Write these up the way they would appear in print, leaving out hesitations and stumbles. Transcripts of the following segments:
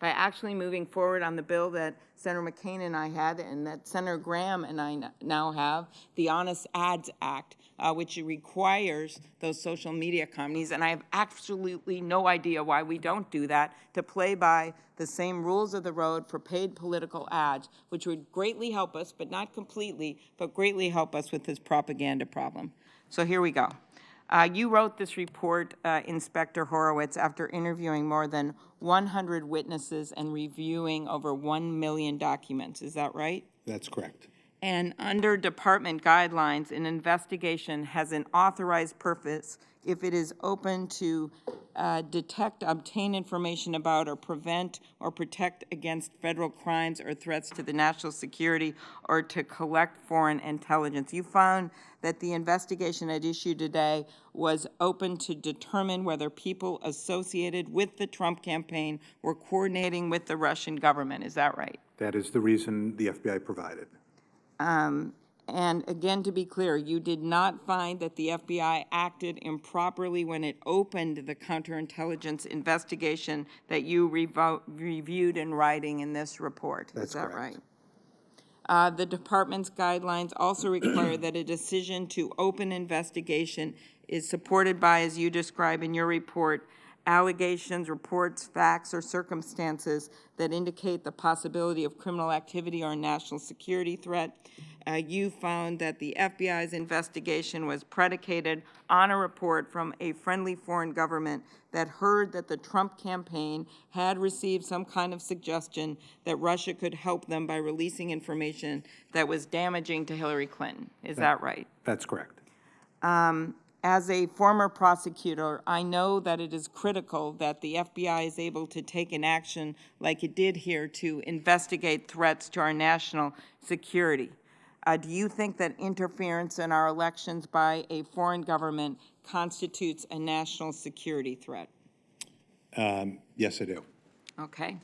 by actually moving forward on the bill that Senator McCain and I had and that Senator Graham and I now have, the Honest Ads Act, which requires those social media companies, and I have absolutely no idea why we don't do that, to play by the same rules of the road for paid political ads, which would greatly help us, but not completely, but greatly help us with this propaganda problem. So here we go. You wrote this report, Inspector Horowitz, after interviewing more than 100 witnesses and reviewing over 1 million documents. Is that right? That's correct. And under department guidelines, an investigation has an authorized purpose if it is open to detect, obtain information about, or prevent or protect against federal crimes or threats to the national security, or to collect foreign intelligence. You found that the investigation at issue today was open to determine whether people associated with the Trump campaign were coordinating with the Russian government. Is that right? That is the reason the FBI provided. And again, to be clear, you did not find that the FBI acted improperly when it opened the counterintelligence investigation that you reviewed in writing in this report. That's Is that correct. right? The department's guidelines also require that a decision to open investigation is supported by, as you describe in your report, allegations, reports, facts, or circumstances that indicate the possibility of criminal activity or a national security threat. You found that the FBI's investigation was predicated on a report from a friendly foreign government that heard that the Trump campaign had received some kind of suggestion that Russia could help them by releasing information that was damaging to Hillary Clinton. Is that right? That's correct. As a former prosecutor, I know that it is critical that the FBI is able to take an action like it did here to investigate threats to our national security. Do you think that interference in our elections by a foreign government constitutes a national security threat? Yes, I do. Okay.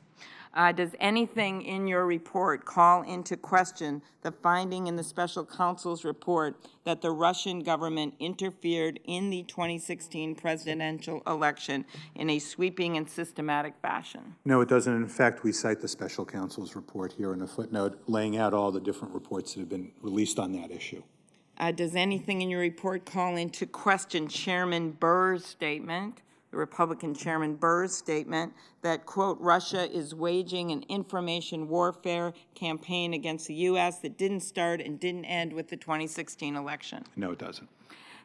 Does anything in your report call into question the finding in the special counsel's report that the Russian government interfered in the 2016 presidential election in a sweeping and systematic fashion? No, it doesn't. In fact, we cite the special counsel's report here in a footnote laying out all the different reports that have been released on that issue. Does anything in your report call into question Chairman Burr's statement, the Republican Chairman Burr's statement, that, quote, Russia is waging an information warfare campaign against the U.S. that didn't start and didn't end with the 2016 election? No, it doesn't.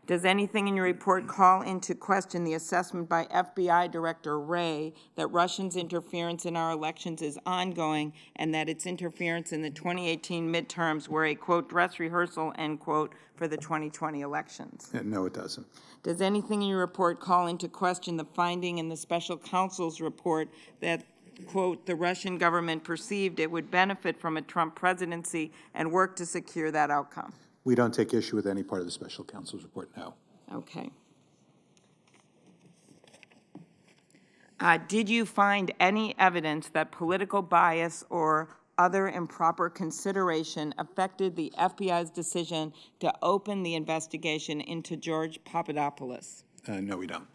Does anything in your report call into question the assessment by FBI Director Wray that Russians' interference in our elections is ongoing and that its interference in the 2018 midterms were a, quote, dress rehearsal, end quote, for the 2020 elections? No, it doesn't. Does anything in your report call into question the finding in the special counsel's report that, quote, the Russian government perceived it would benefit from a Trump presidency and work to secure that outcome? We don't take issue with any part of the special counsel's report, no. Okay. Did you find any evidence that political bias or other improper consideration affected the FBI's decision to open the investigation into George Papadopoulos? No, we don't.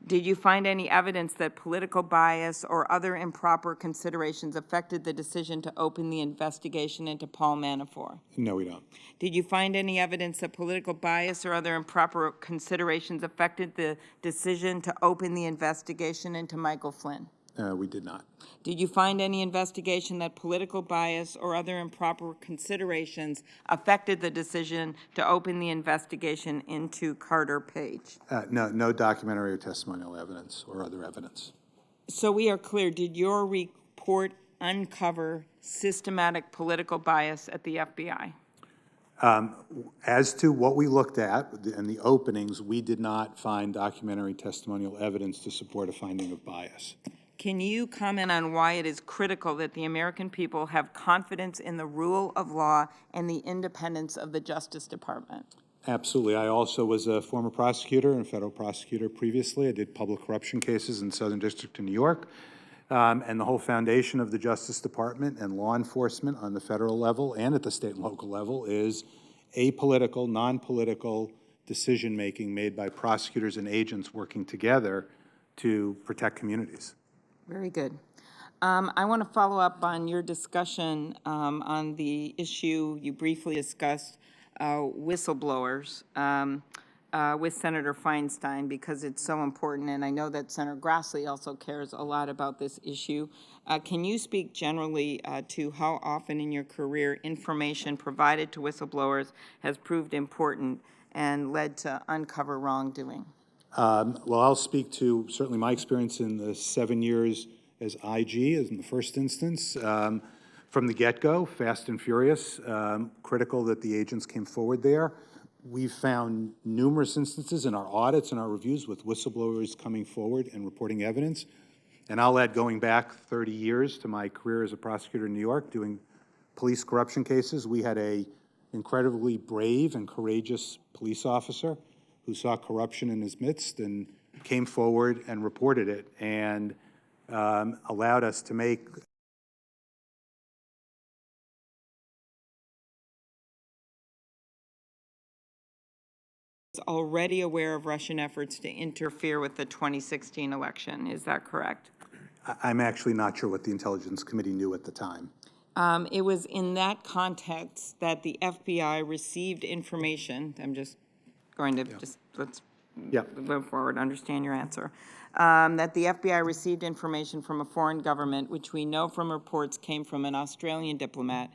Did you find any evidence that political bias or other improper considerations affected the decision to open the investigation into Paul Manafort? No, we don't. Did you find any evidence that political bias or other improper considerations affected the decision to open the investigation into Michael Flynn? We did not. Did you find any investigation that political bias or other improper considerations affected the decision to open the investigation into Carter Page? No documentary or testimonial evidence or other evidence. So we are clear. Did your report uncover systematic political bias at the FBI? As to what we looked at in the openings, we did not find documentary testimonial evidence to support a finding of bias. Can you comment on why it is critical that the American people have confidence in the rule of law and the independence of the Justice Department? Absolutely. I also was a former prosecutor and federal prosecutor previously. I did public corruption cases in the Southern District of New York. And the whole foundation of the Justice Department and law enforcement on the federal level and at the state and local level is apolitical, non-political decision-making made by prosecutors and agents working together to protect communities. Very good. I want to follow up on your discussion on the issue you briefly discussed, whistleblowers, with Senator Feinstein, because it's so important, and I know that Senator Grassley also cares a lot about this issue. Can you speak generally to how often in your career information provided to whistleblowers has proved important and led to uncover wrongdoing? Well, I'll speak to certainly my experience in the 7 years as IG, as in the first instance. From the get-go, fast and furious, critical that the agents came forward there. We've found numerous instances in our audits and our reviews with whistleblowers coming forward and reporting evidence. And I'll add, going back 30 years to my career as a prosecutor in New York doing police corruption cases, we had a incredibly brave and courageous police officer who saw corruption in his midst and came forward and reported it, and allowed us to make already aware of Russian efforts to interfere with the 2016 election. Is that correct? I'm actually not sure what the Intelligence Committee knew at the time. It was in that context that the FBI received information. I'm just going to let's move forward, understand your answer. That the FBI received information from a foreign government, which we know from reports came from an Australian diplomat.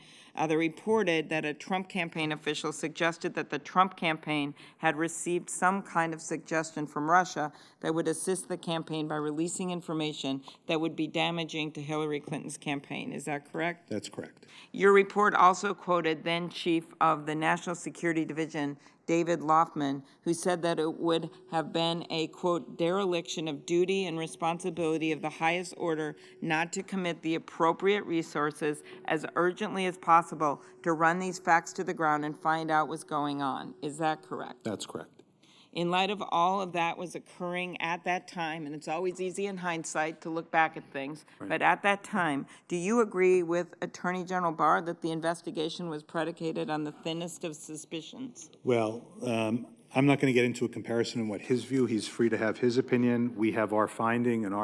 They reported that a Trump campaign official suggested that the Trump campaign had received some kind of suggestion from Russia that would assist the campaign by releasing information that would be damaging to Hillary Clinton's campaign. Is that correct? That's correct. Your report also quoted then Chief of the National Security Division, David Loffman, who said that it would have been a, quote, dereliction of duty and responsibility of the highest order not to commit the appropriate resources as urgently as possible to run these facts to the ground and find out what's going on. Is that correct? That's correct. In light of all of that was occurring at that time, and it's always easy in hindsight to look back at things, but at that time, do you agree with Attorney General Barr that the investigation was predicated on the thinnest of suspicions? Well, I'm not going to get into a comparison on what his view. He's free to have his opinion. We have our finding, and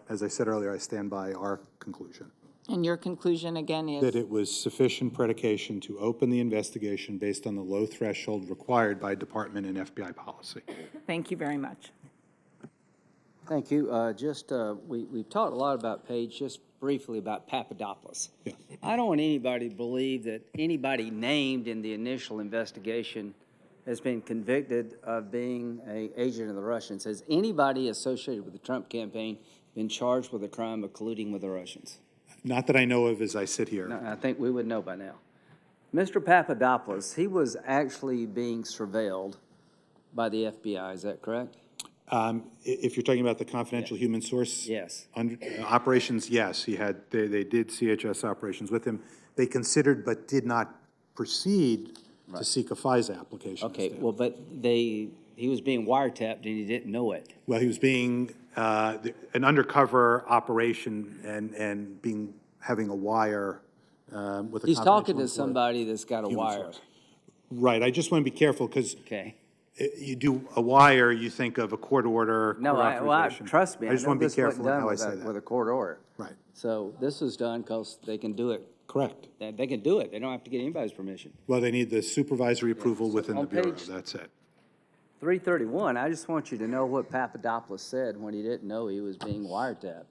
as I said earlier, I stand by our conclusion. And your conclusion again is? That it was sufficient predication to open the investigation based on the low threshold required by department and FBI policy. Thank you very much. Thank you. We've talked a lot about Page, just briefly about Papadopoulos. Yeah. I don't want anybody to believe that anybody named in the initial investigation has been convicted of being an agent of the Russians. Has anybody associated with the Trump campaign been charged with a crime of colluding with the Russians? Not that I know of as I sit here. No, I think we would know by now. Mr. Papadopoulos, he was actually being surveilled by the FBI, is that correct? If you're talking about the confidential human source operations, yes, they did CHS operations with him. They considered but did not proceed to seek a FISA application. Okay, well, but he was being wiretapped and he didn't know it. Well, he was being an undercover operation and having a wire with a. He's talking to somebody that's got a wire. Source. Right. I just want to be careful because okay. You do a wire, you think of a court order. No, trust me. I just want to be careful how I say that. With a court order. Right. So this was done because they can do it. Correct. They can do it. They don't have to get anybody's permission. Well, they need the supervisory approval within the Bureau. That's it. 331, I just want you to know what Papadopoulos said when he didn't know he was being wiretapped.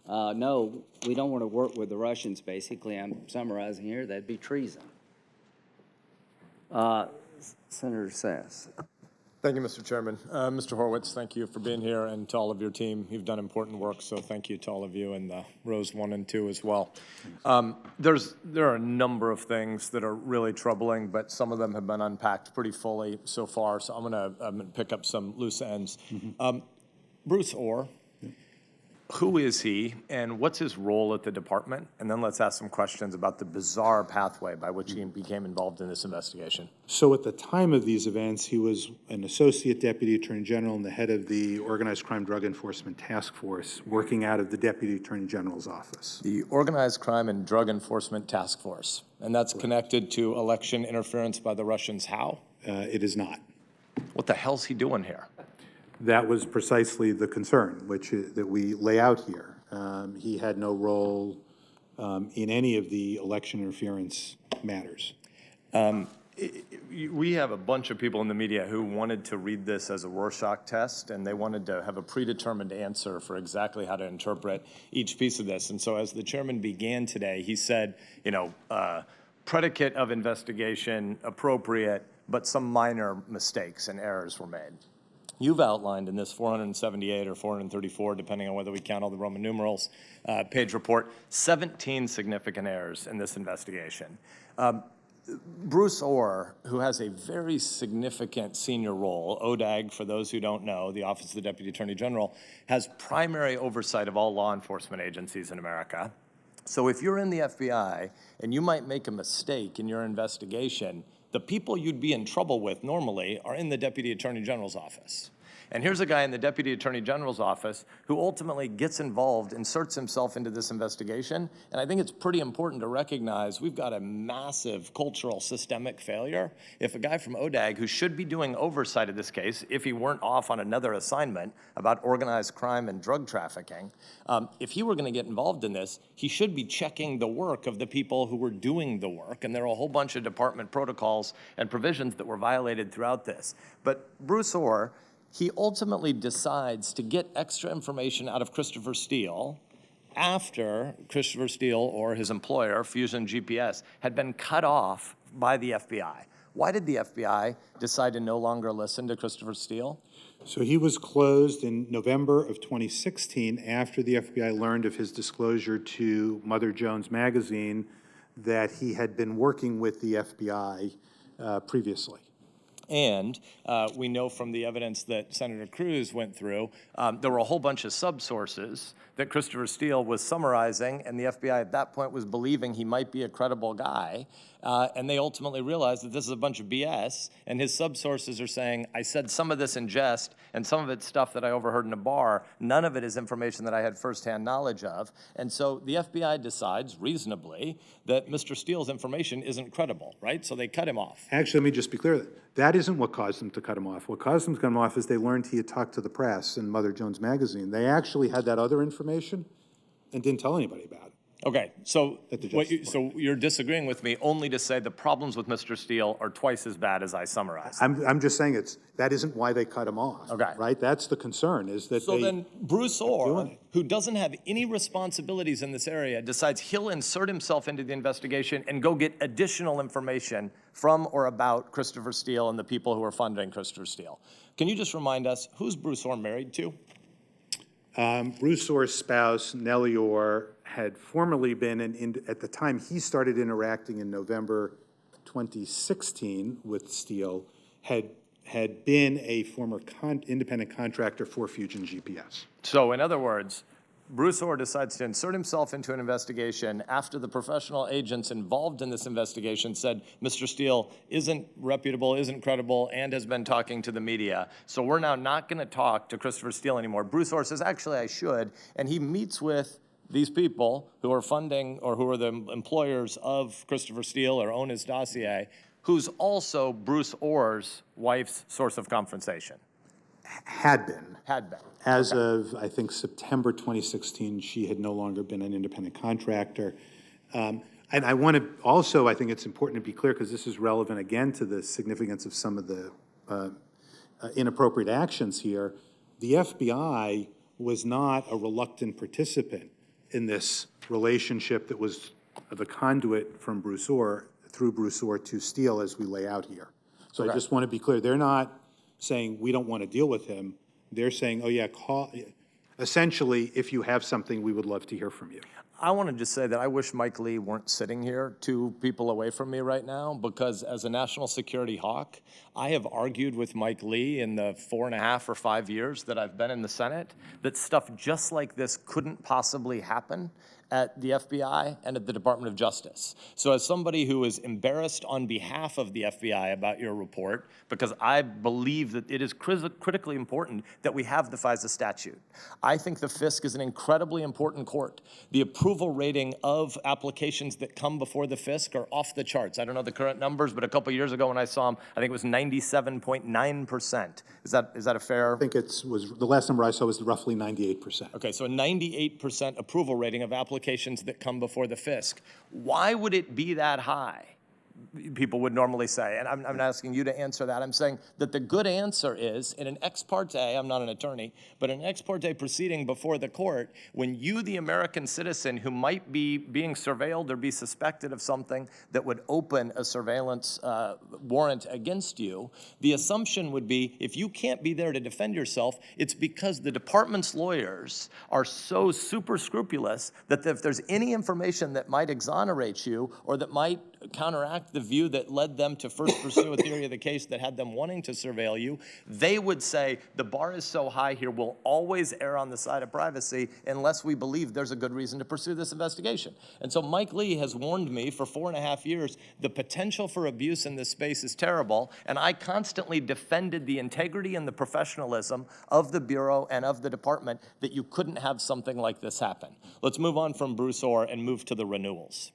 No, we don't want to work with the Russians, basically. I'm summarizing here. That'd be treason. Senator Sass. Thank you, Mr. Chairman. Mr. Horowitz, thank you for being here, and to all of your team. You've done important work, so thank you to all of you in the rows 1 and 2 as well. There are a number of things that are really troubling, but some of them have been unpacked pretty fully so far, so I'm gonna pick up some loose ends. Bruce Orr, who is he, and what's his role at the department? And then let's ask some questions about the bizarre pathway by which he became involved in this investigation. So at the time of these events, he was an associate deputy attorney general and the head of the Organized Crime Drug Enforcement Task Force, working out of the deputy attorney general's office. The Organized Crime and Drug Enforcement Task Force, and that's connected to election interference by the Russians. How? It is not. What the hell's he doing here? That was precisely the concern, which is, that we lay out here. He had no role in any of the election interference matters. We have a bunch of people in the media who wanted to read this as a Rorschach test, and they wanted to have a predetermined answer for exactly how to interpret each piece of this. And so as the chairman began today, he said, predicate of investigation appropriate, but some minor mistakes and errors were made. You've outlined in this 478 or 434, depending on whether we count all the Roman numerals, page report, 17 significant errors in this investigation. Bruce Orr, who has a very significant senior role, ODAG, for those who don't know, the Office of the Deputy Attorney General, has primary oversight of all law enforcement agencies in America. So if you're in the FBI and you might make a mistake in your investigation, the people you'd be in trouble with normally are in the Deputy Attorney General's office. And here's a guy in the Deputy Attorney General's office who ultimately gets involved, inserts himself into this investigation. And I think it's pretty important to recognize we've got a massive cultural systemic failure. If a guy from ODAG, who should be doing oversight of this case, if he weren't off on another assignment about organized crime and drug trafficking, if he were going to get involved in this, he should be checking the work of the people who were doing the work. And there are a whole bunch of department protocols and provisions that were violated throughout this. But Bruce Orr, he ultimately decides to get extra information out of Christopher Steele after Christopher Steele or his employer, Fusion GPS, had been cut off by the FBI. Why did the FBI decide to no longer listen to Christopher Steele? So he was closed in November of 2016 after the FBI learned of his disclosure to Mother Jones magazine that he had been working with the FBI previously. And we know from the evidence that Senator Cruz went through, there were a whole bunch of subsources that Christopher Steele was summarizing, and the FBI at that point was believing he might be a credible guy. And they ultimately realized that this is a bunch of BS, and his subsources are saying, I said some of this in jest, and some of it's stuff that I overheard in a bar. None of it is information that I had firsthand knowledge of. And so the FBI decides, reasonably, that Mr. Steele's information isn't credible, right? So they cut him off. Actually, let me just be clear. That isn't what caused them to cut him off. What caused them to cut him off is they learned he had talked to the press in Mother Jones magazine. They actually had that other information and didn't tell anybody about it. Okay, so so you're disagreeing with me only to say the problems with Mr. Steele are twice as bad as I summarized. I'm just saying that isn't why they cut him off. Okay. Right? That's the concern, is that So then Bruce Orr, who doesn't have any responsibilities in this area, decides he'll insert himself into the investigation and go get additional information from or about Christopher Steele and the people who are funding Christopher Steele. Can you just remind us, who's Bruce Orr married to? Bruce Orr's spouse, Nellie Orr, had formerly been, at the time he started interacting in November 2016 with Steele, had been a former independent contractor for Fusion GPS. So in other words, Bruce Orr decides to insert himself into an investigation after the professional agents involved in this investigation said Mr. Steele isn't reputable, isn't credible, and has been talking to the media. So we're now not going to talk to Christopher Steele anymore. Bruce Orr says, actually, I should. And he meets with these people who are funding or who are the employers of Christopher Steele or own his dossier, who's also Bruce Orr's wife's source of compensation. Had been. Had been. As of, I think, September 2016, she had no longer been an independent contractor. And I want to also, I think it's important to be clear, because this is relevant, again, to the significance of some of the inappropriate actions here. The FBI was not a reluctant participant in this relationship that was the conduit from Bruce Orr, through Bruce Orr to Steele, as we lay out here. So I just want to be clear. They're not saying we don't want to deal with him. They're saying, oh, yeah, essentially, if you have something, we would love to hear from you. I want to just say that I wish Mike Lee weren't sitting here 2 people away from me right now, because as a national security hawk, I have argued with Mike Lee in the 4.5 or 5 years that I've been in the Senate that stuff just like this couldn't possibly happen. at the FBI and at the Department of Justice. So as somebody who is embarrassed on behalf of the FBI about your report, because I believe that it is critically important that we have the FISA statute, I think the FISC is an incredibly important court. The approval rating of applications that come before the FISC are off the charts. I don't know the current numbers, but a couple years ago when I saw them, I think it was 97.9%. Is that a fair? I think the last number I saw was roughly 98%. Okay, so a 98% approval rating of applications that come before the FISC. Why would it be that high? People would normally say, and I'm not asking you to answer that. I'm saying that the good answer is, in an ex parte, I'm not an attorney, but an ex parte proceeding before the court, when you, the American citizen who might be being surveilled or be suspected of something that would open a surveillance warrant against you, the assumption would be, if you can't be there to defend yourself, it's because the department's lawyers are so super scrupulous that if there's any information that might exonerate you or that might counteract the view that led them to first pursue a theory of the case that had them wanting to surveil you, they would say the bar is so high here, we'll always err on the side of privacy unless we believe there's a good reason to pursue this investigation. And so Mike Lee has warned me for 4.5 years, the potential for abuse in this space is terrible, and I constantly defended the integrity and the professionalism of the Bureau and of the department that you couldn't have something like this happen. Let's move on from Bruce Orr and move to the renewals.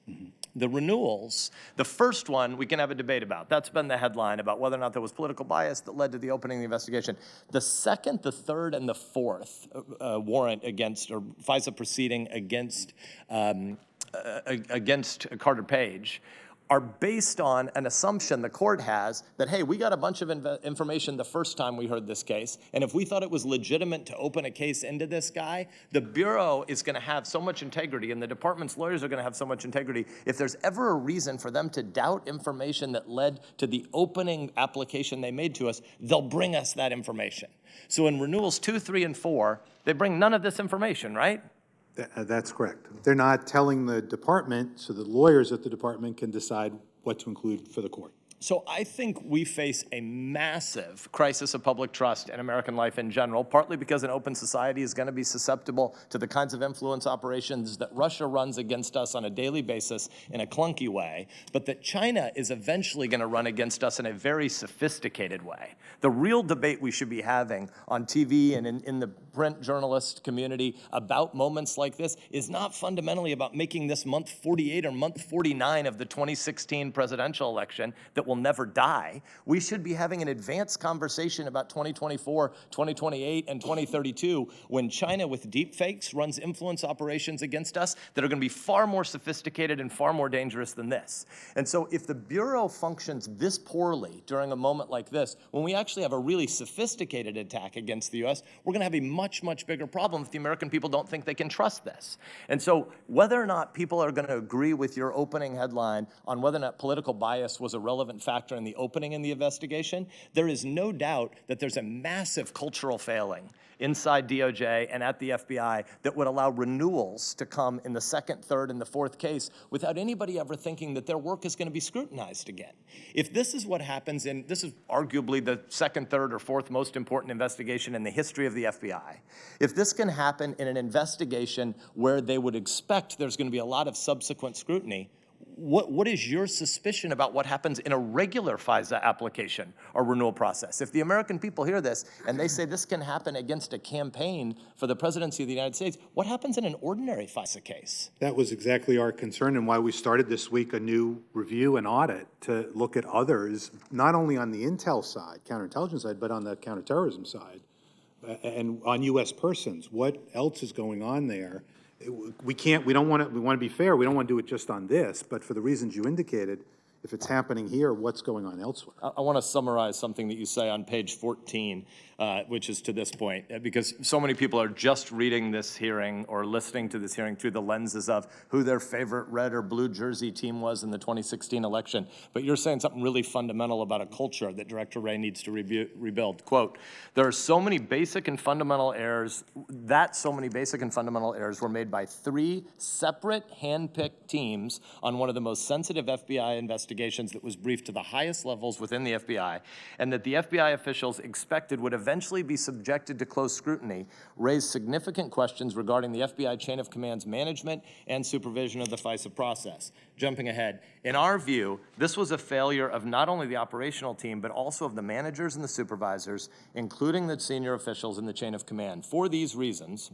The renewals, the first one we can have a debate about. That's been the headline about whether or not there was political bias that led to the opening of the investigation. The second, the third, and the fourth warrant against, or FISA proceeding against Carter Page are based on an assumption the court has that, hey, we got a bunch of information the first time we heard this case, and if we thought it was legitimate to open a case into this guy, the Bureau is going to have so much integrity and the department's lawyers are going to have so much integrity. If there's ever a reason for them to doubt information that led to the opening application they made to us, they'll bring us that information. So in renewals 2, 3, and 4, they bring none of this information, right? That's correct. They're not telling the department, so the lawyers at the department can decide what to include for the court. So I think we face a massive crisis of public trust in American life in general, partly because an open society is going to be susceptible to the kinds of influence operations that Russia runs against us on a daily basis in a clunky way, but that China is eventually going to run against us in a very sophisticated way. The real debate we should be having on TV and in the print journalist community about moments like this is not fundamentally about making this month 48 or month 49 of the 2016 presidential election that will never die. We should be having an advanced conversation about 2024, 2028, and 2032 when China with deep fakes runs influence operations against us that are going to be far more sophisticated and far more dangerous than this. And so if the Bureau functions this poorly during a moment like this, when we actually have a really sophisticated attack against the U.S., we're going to have a much, much bigger problem if the American people don't think they can trust this. And so whether or not people are going to agree with your opening headline on whether or not political bias was a relevant factor in the opening in the investigation, there is no doubt that there's a massive cultural failing inside DOJ and at the FBI that would allow renewals to come in the second, third, and the fourth case without anybody ever thinking that their work is going to be scrutinized again. If this is what happens in, this is arguably the second, third, or fourth most important investigation in the history of the FBI, if this can happen in an investigation where they would expect there's going to be a lot of subsequent scrutiny, what is your suspicion about what happens in a regular FISA application or renewal process? If the American people hear this and they say this can happen against a campaign for the presidency of the United States, what happens in an ordinary FISA case? That was exactly our concern and why we started this week a new review and audit to look at others, not only on the intel side, counterintelligence side, but on the counterterrorism side and on U.S. persons. What else is going on there? We want to be fair, we don't want to do it just on this, but for the reasons you indicated, if it's happening here, what's going on elsewhere? I want to summarize something that you say on page 14, which is to this point, because so many people are just reading this hearing or listening to this hearing through the lenses of who their favorite red or blue jersey team was in the 2016 election. But you're saying something really fundamental about a culture that Director Wray needs to rebuild. Quote, there are so many basic and fundamental errors, were made by 3 separate hand-picked teams on one of the most sensitive FBI investigations investigations that was briefed to the highest levels within the FBI, and that the FBI officials expected would eventually be subjected to close scrutiny, raised significant questions regarding the FBI chain of command's management and supervision of the FISA process. Jumping ahead, in our view, this was a failure of not only the operational team, but also of the managers and the supervisors, including the senior officials in the chain of command. For these reasons,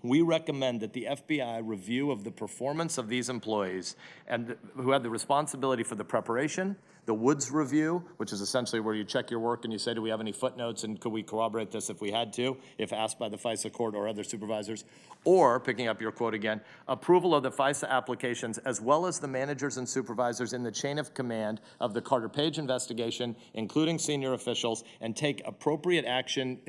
we recommend that the FBI review of the performance of these employees and who had the responsibility for the preparation, the Woods review, which is essentially where you check your work and you say, do we have any footnotes and could we corroborate this if we had to, if asked by the FISA court or other supervisors, or, picking up your quote again, approval of the FISA applications as well as the managers and supervisors in the chain of command of the Carter Page investigation, including senior officials, and take appropriate action,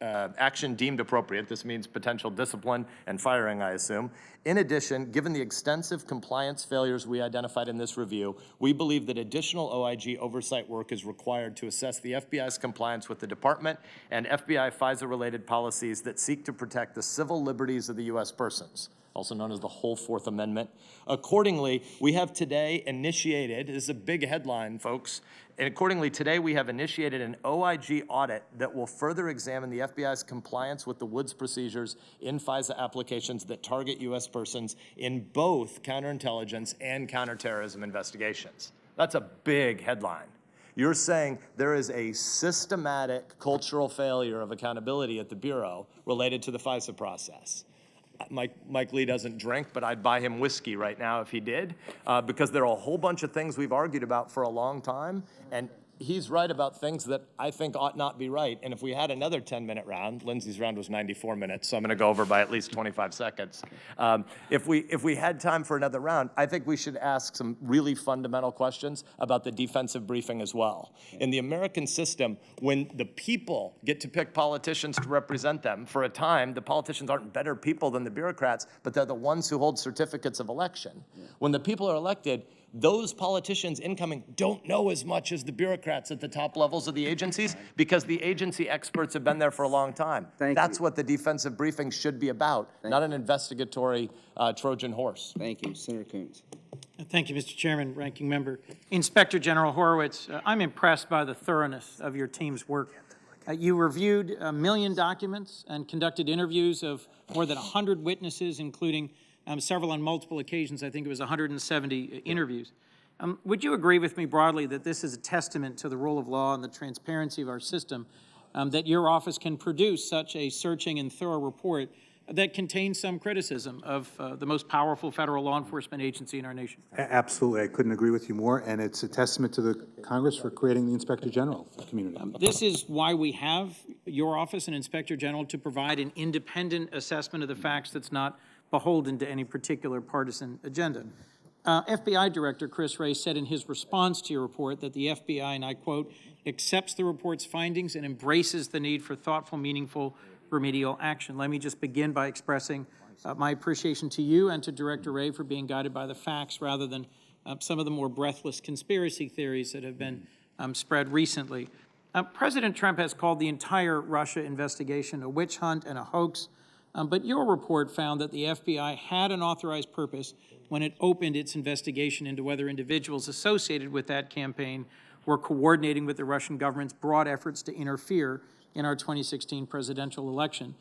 action deemed appropriate. This means potential discipline and firing, I assume. In addition, given the extensive compliance failures we identified in this review, we believe that additional OIG oversight work is required to assess the FBI's compliance with the department and FBI FISA-related policies that seek to protect the civil liberties of the U.S. persons, also known as the whole Fourth Amendment. Accordingly, we have today initiated, this is a big headline, folks, and accordingly, today we have initiated an OIG audit that will further examine the FBI's compliance with the Woods procedures in FISA applications that target U.S. persons in both counterintelligence and counterterrorism investigations. That's a big headline. You're saying there is a systematic cultural failure of accountability at the Bureau related to the FISA process. Mike Lee doesn't drink, but I'd buy him whiskey right now if he did, because there are a whole bunch of things we've argued about for a long time, and he's right about things that I think ought not be right. And if we had another 10-minute round, Lindsay's round was 94 minutes, so I'm going to go over by at least 25 seconds. If we had time for another round, I think we should ask some really fundamental questions about the defensive briefing as well. In the American system, when the people get to pick politicians to represent them, for a time, the politicians aren't better people than the bureaucrats, but they're the ones who hold certificates of election. When the people are elected, those politicians incoming don't know as much as the bureaucrats at the top levels of the agencies because the agency experts have been there for a long time. That's what the defensive briefing should be about, not an investigatory Trojan horse. Thank you. Senator Coons. Thank you, Mr. Chairman, Ranking Member. Inspector General Horowitz, I'm impressed by the thoroughness of your team's work. You reviewed 1 million documents and conducted interviews of more than 100 witnesses, including several on multiple occasions. I think it was 170 interviews. Would you agree with me broadly that this is a testament to the rule of law and the transparency of our system, that your office can produce such a searching and thorough report that contains some criticism of the most powerful federal law enforcement agency in our nation? Absolutely. I couldn't agree with you more, and it's a testament to the Congress for creating the Inspector General community. This is why we have your office and Inspector General, to provide an independent assessment of the facts that's not beholden to any particular partisan agenda. FBI Director Chris Wray said in his response to your report that the FBI, and I quote, accepts the report's findings and embraces the need for thoughtful, meaningful remedial action. Let me just begin by expressing my appreciation to you and to Director Wray for being guided by the facts rather than some of the more breathless conspiracy theories that have been spread recently. President Trump has called the entire Russia investigation a witch hunt and a hoax. But your report found that the FBI had an authorized purpose when it opened its investigation into whether individuals associated with that campaign were coordinating with the Russian government's broad efforts to interfere in our 2016 presidential election,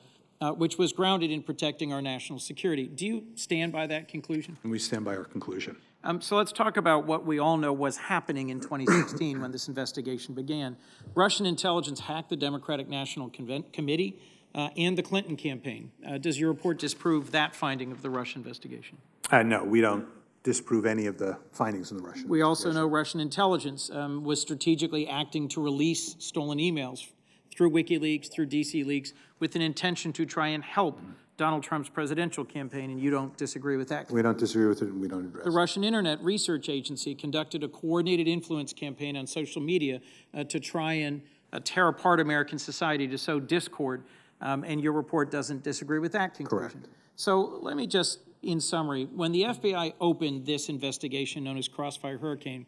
which was grounded in protecting our national security. Do you stand by that conclusion? And we stand by our conclusion. So let's talk about what we all know was happening in 2016 when this investigation began. Russian intelligence hacked the Democratic National Committee and the Clinton campaign. Does your report disprove that finding of the Russian investigation? No, we don't disprove any of the findings in the Russian We also know Russian intelligence was strategically acting to release stolen emails through WikiLeaks, through DC Leaks, with an intention to try and help Donald Trump's presidential campaign, and you don't disagree with that? We don't disagree with it, and we don't address it. The Russian Internet Research Agency conducted a coordinated influence campaign on social media to try and tear apart American society, to sow discord. And your report doesn't disagree with that conclusion. Correct. So let me just, in summary, when the FBI opened this investigation known as Crossfire Hurricane,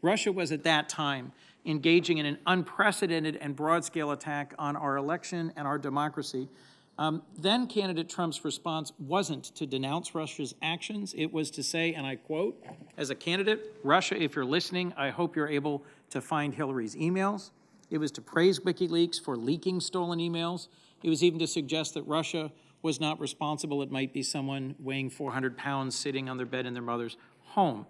Russia was at that time engaging in an unprecedented and broad-scale attack on our election and our democracy. Then candidate Trump's response wasn't to denounce Russia's actions. It was to say, and I quote, as a candidate, Russia, if you're listening, I hope you're able to find Hillary's emails. It was to praise WikiLeaks for leaking stolen emails. It was even to suggest that Russia was not responsible. It might be someone weighing 400 pounds sitting on their bed in their mother's home.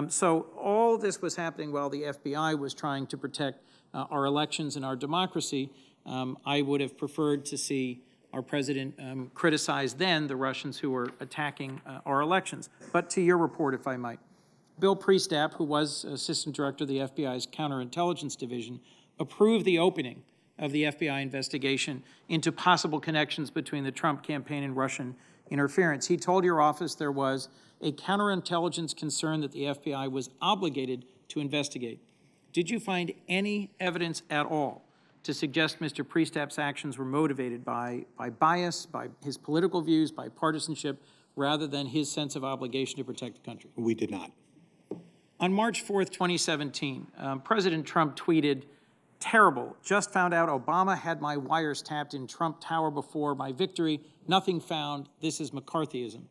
So all this was happening while the FBI was trying to protect our elections and our democracy. I would have preferred to see our president criticize then the Russians who were attacking our elections. But to your report, if I might. Bill Priestap, who was Assistant Director of the FBI's Counterintelligence Division, approved the opening of the FBI investigation into possible connections between the Trump campaign and Russian interference. He told your office there was a counterintelligence concern that the FBI was obligated to investigate. Did you find any evidence at all to suggest Mr. Priestap's actions were motivated by bias, by his political views, by partisanship, rather than his sense of obligation to protect the country? We did not. On March 4th, 2017, President Trump tweeted, "Terrible. Just found out Obama had my wires tapped in Trump Tower before my victory. Nothing found. This is McCarthyism."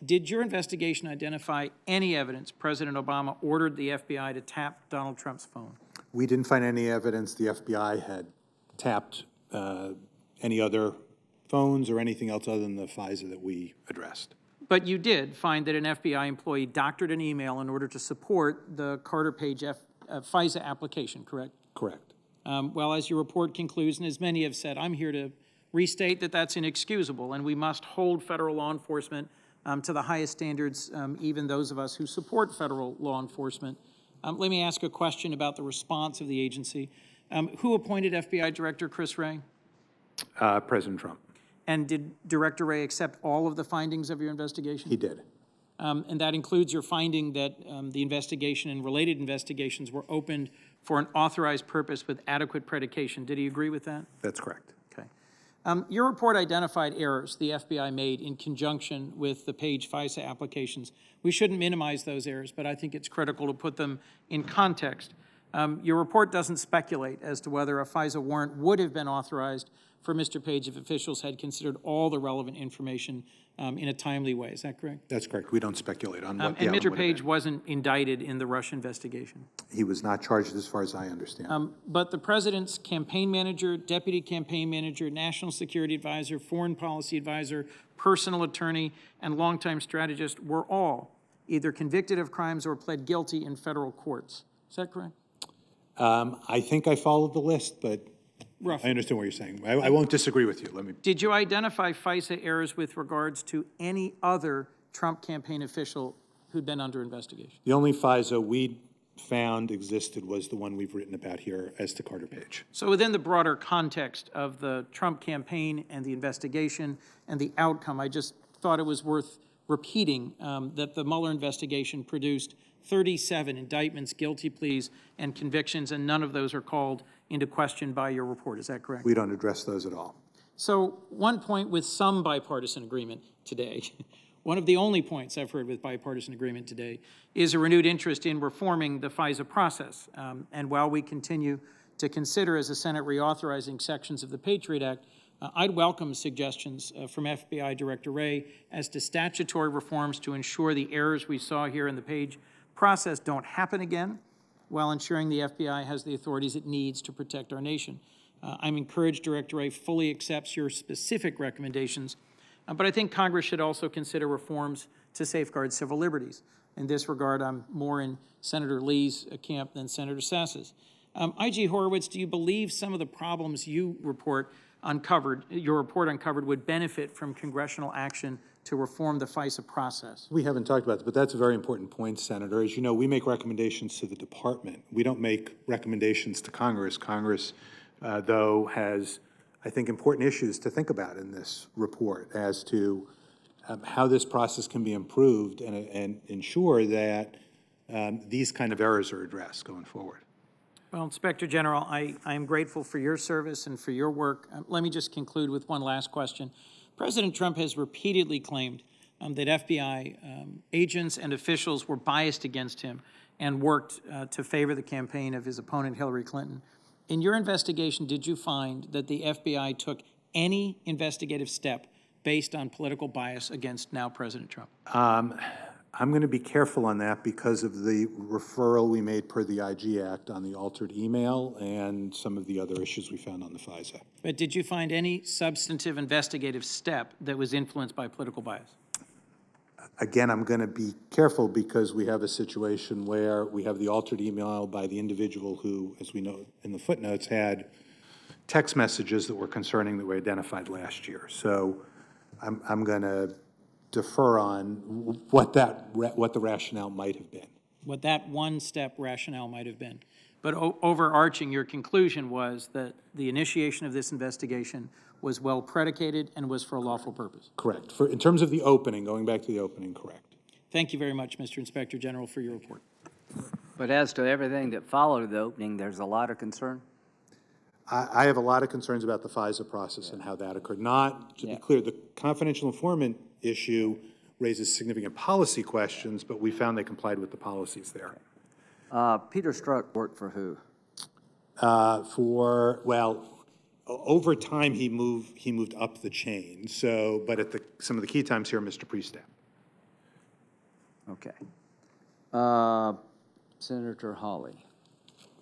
Did your investigation identify any evidence President Obama ordered the FBI to tap Donald Trump's phone? We didn't find any evidence the FBI had tapped any other phones or anything else other than the FISA that we addressed. But you did find that an FBI employee doctored an email in order to support the Carter Page FISA application, correct? Correct. Well, as your report concludes, and as many have said, I'm here to restate that that's inexcusable, and we must hold federal law enforcement to the highest standards, even those of us who support federal law enforcement. Let me ask a question about the response of the agency. Who appointed FBI Director Chris Wray? President Trump. And did Director Wray accept all of the findings of your investigation? He did. And that includes your finding that the investigation and related investigations were opened for an authorized purpose with adequate predication. Did he agree with that? That's correct. Okay. Your report identified errors the FBI made in conjunction with the Page FISA applications. We shouldn't minimize those errors, but I think it's critical to put them in context. Your report doesn't speculate as to whether a FISA warrant would have been authorized for Mr. Page if officials had considered all the relevant information in a timely way. Is that correct? That's correct. We don't speculate on what the And outcome Mr. would have Page been. wasn't indicted in the Russia investigation. He was not charged as far as I understand. But the president's campaign manager, deputy campaign manager, national security advisor, foreign policy advisor, personal attorney, and longtime strategist were all either convicted of crimes or pled guilty in federal courts. Is that correct? I think I followed the list, but Roughly. I understand what you're saying. I won't disagree with you. Let me. Did you identify FISA errors with regards to any other Trump campaign official who'd been under investigation? The only FISA we found existed was the one we've written about here as to Carter Page. So within the broader context of the Trump campaign and the investigation and the outcome, I just thought it was worth repeating that the Mueller investigation produced 37 indictments, guilty pleas, and convictions, and none of those are called into question by your report. Is that correct? We don't address those at all. So one point with some bipartisan agreement today, one of the only points I've heard with bipartisan agreement today, is a renewed interest in reforming the FISA process. And while we continue to consider as the Senate reauthorizing sections of the Patriot Act, I'd welcome suggestions from FBI Director Wray as to statutory reforms to ensure the errors we saw here in the Page process don't happen again, while ensuring the FBI has the authorities it needs to protect our nation. I'm encouraged Director Wray fully accepts your specific recommendations, but I think Congress should also consider reforms to safeguard civil liberties. In this regard, I'm more in Senator Lee's camp than Senator Sass's. IG Horowitz, do you believe some of the problems your report uncovered would benefit from congressional action to reform the FISA process? We haven't talked about this, but that's a very important point, Senator. As you know, we make recommendations to the department. We don't make recommendations to Congress. Congress, though, has, I think, important issues to think about in this report as to how this process can be improved and ensure that these kind of errors are addressed going forward. Well, Inspector General, I am grateful for your service and for your work. Let me just conclude with one last question. President Trump has repeatedly claimed that FBI agents and officials were biased against him and worked to favor the campaign of his opponent, Hillary Clinton. In your investigation, did you find that the FBI took any investigative step based on political bias against now President Trump? I'm going to be careful on that because of the referral we made per the IG Act on the altered email and some of the other issues we found on the FISA. But did you find any substantive investigative step that was influenced by political bias? Again, I'm going to be careful because we have a situation where we have the altered email by the individual who, as we know in the footnotes, had text messages that were concerning that were identified last year. So I'm going to defer on what the rationale might have been. What that one-step rationale might have been. But overarching, your conclusion was that the initiation of this investigation was well predicated and was for a lawful purpose. Correct. In terms of the opening, going back to the opening, correct. Thank you very much, Mr. Inspector General, for your report. But as to everything that followed the opening, there's a lot of concern. I have a lot of concerns about the FISA process and how that occurred. Not, to be clear, the confidential informant issue raises significant policy questions, but we found they complied with the policies there. Peter Strzok worked for who? Over time he moved up the chain. So, but at some of the key times here, Mr. Priestap. Okay. Senator Hawley.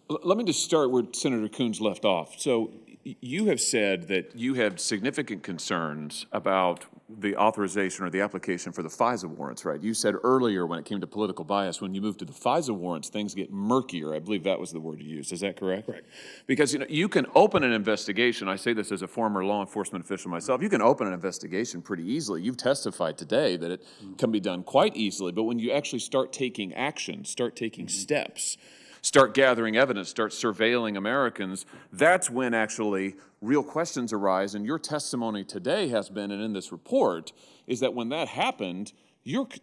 Let me just start where Senator Coons left off. So you have said that you had significant concerns about the authorization or the application for the FISA warrants, right? You said earlier when it came to political bias, when you move to the FISA warrants, things get murkier. I believe that was the word you used. Is that correct? Correct. Because you can open an investigation. I say this as a former law enforcement official myself. You can open an investigation pretty easily. You've testified today that it can be done quite easily. But when you actually start taking action, start taking steps, start gathering evidence, start surveilling Americans, that's when actually real questions arise. And your testimony today has been, and in this report, is that when that happened,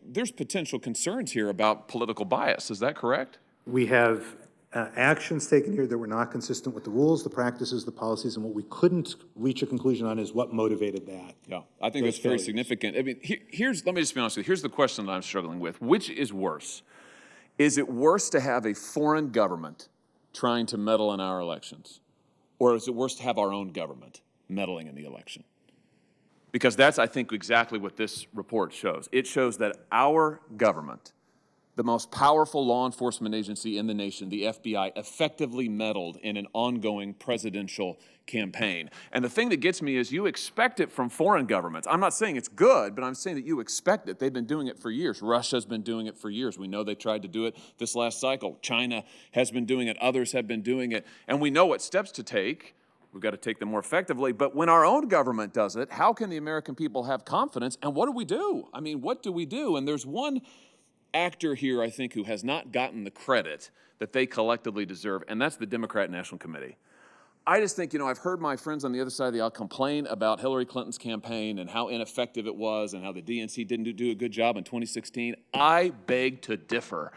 there's potential concerns here about political bias. Is that correct? We have actions taken here that were not consistent with the rules, the practices, the policies, and what we couldn't reach a conclusion on is what motivated that. Yeah, I think that's very significant. I mean, let me just be honest with you. Here's the question that I'm struggling with. Which is worse? Is it worse to have a foreign government trying to meddle in our elections? Or is it worse to have our own government meddling in the election? Because that's, I think, exactly what this report shows. It shows that our government, the most powerful law enforcement agency in the nation, the FBI, effectively meddled in an ongoing presidential campaign. And the thing that gets me is you expect it from foreign governments. I'm not saying it's good, but I'm saying that you expect it. They've been doing it for years. Russia's been doing it for years. We know they tried to do it this last cycle. China has been doing it. Others have been doing it. And we know what steps to take. We've got to take them more effectively. But when our own government does it, how can the American people have confidence? And what do we do? I mean, what do we do? And there's one actor here, I think, who has not gotten the credit that they collectively deserve, and that's the Democrat National Committee. I just think, I've heard my friends on the other side of the aisle complain about Hillary Clinton's campaign and how ineffective it was and how the DNC didn't do a good job in 2016. I beg to differ.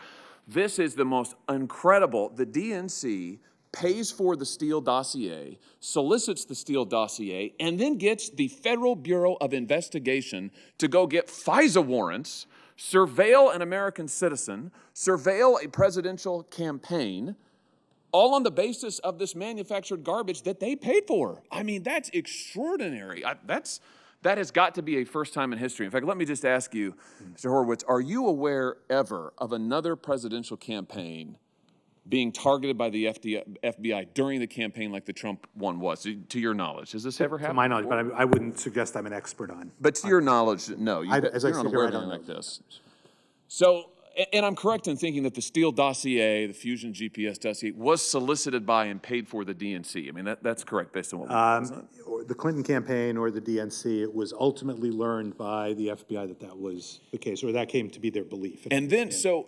This is the most incredible. The DNC pays for the Steele dossier, solicits the Steele dossier, and then gets the Federal Bureau of Investigation to go get FISA warrants, surveil an American citizen, surveil a presidential campaign, all on the basis of this manufactured garbage that they paid for. I mean, that's extraordinary. That has got to be a first time in history. In fact, let me just ask you, Mr. Horowitz, are you aware ever of another presidential campaign being targeted by the FBI during the campaign like the Trump one was, to your knowledge? Has this ever happened? To my knowledge, but I wouldn't suggest I'm an expert on. But to your knowledge, no. As I you're sit not here, aware I of don't anything know. like this. So, and I'm correct in thinking that the Steele dossier, the Fusion GPS dossier, was solicited by and paid for the DNC. I mean, that's correct based on what we know, isn't it? Or the Clinton campaign or the DNC, it was ultimately learned by the FBI that was the case, or that came to be their belief. And then, so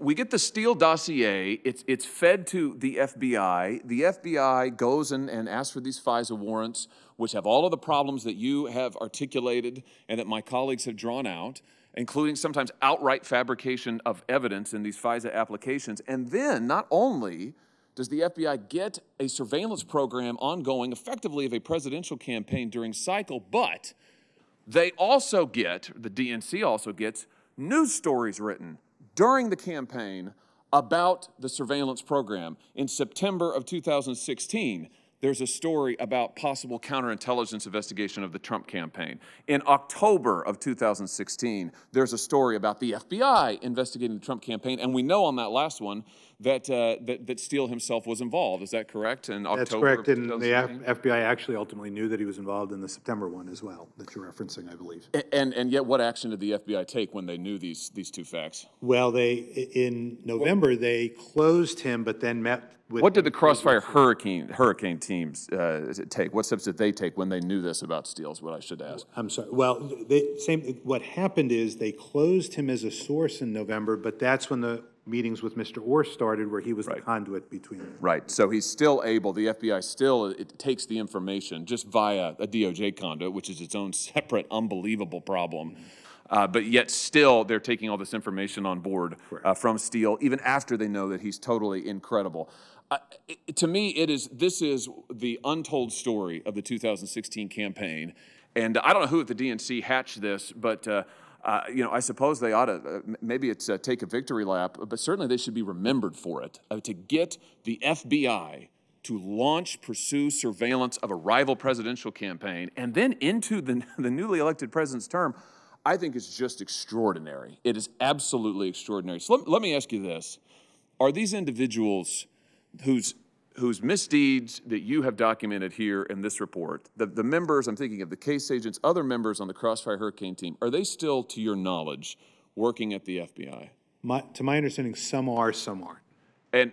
we get the Steele dossier, it's fed to the FBI. The FBI goes and asks for these FISA warrants, which have all of the problems that you have articulated and that my colleagues have drawn out, including sometimes outright fabrication of evidence in these FISA applications. And then, not only does the FBI get a surveillance program ongoing effectively of a presidential campaign during cycle, but they also get, the DNC also gets, news stories written during the campaign about the surveillance program. In September of 2016, there's a story about possible counterintelligence investigation of the Trump campaign. In October of 2016, there's a story about the FBI investigating the Trump campaign, and we know on that last one that that Steele himself was involved. Is that correct? In October That's correct, of and the 2016? FBI actually ultimately knew that he was involved in the September one as well, that you're referencing, I believe. And yet, what action did the FBI take when they knew these two facts? Well, in November, they closed him, but then met with. What did the Crossfire hurricane teams take? What steps did they take when they knew this about Steele, is what I should ask. I'm sorry, well, what happened is they closed him as a source in November, but that's when the meetings with Mr. Orr started, where he was the conduit between them. Right, so he's still able, the FBI still, it takes the information just via a DOJ conduit, which is its own separate, unbelievable problem. But yet still, they're taking all this information on board from Steele, even after they know that he's totally incredible. To me, this is the untold story of the 2016 campaign. And I don't know who at the DNC hatched this, but you know, I suppose they ought to, maybe it's take a victory lap, but certainly they should be remembered for it. To get the FBI to pursue surveillance of a rival presidential campaign and then into the newly elected president's term, I think is just extraordinary. It is absolutely extraordinary. So let me ask you this. Are these individuals whose misdeeds that you have documented here in this report, the members, I'm thinking of the case agents, other members on the Crossfire Hurricane team, are they still, to your knowledge, working at the FBI? To my understanding, some are, some aren't. And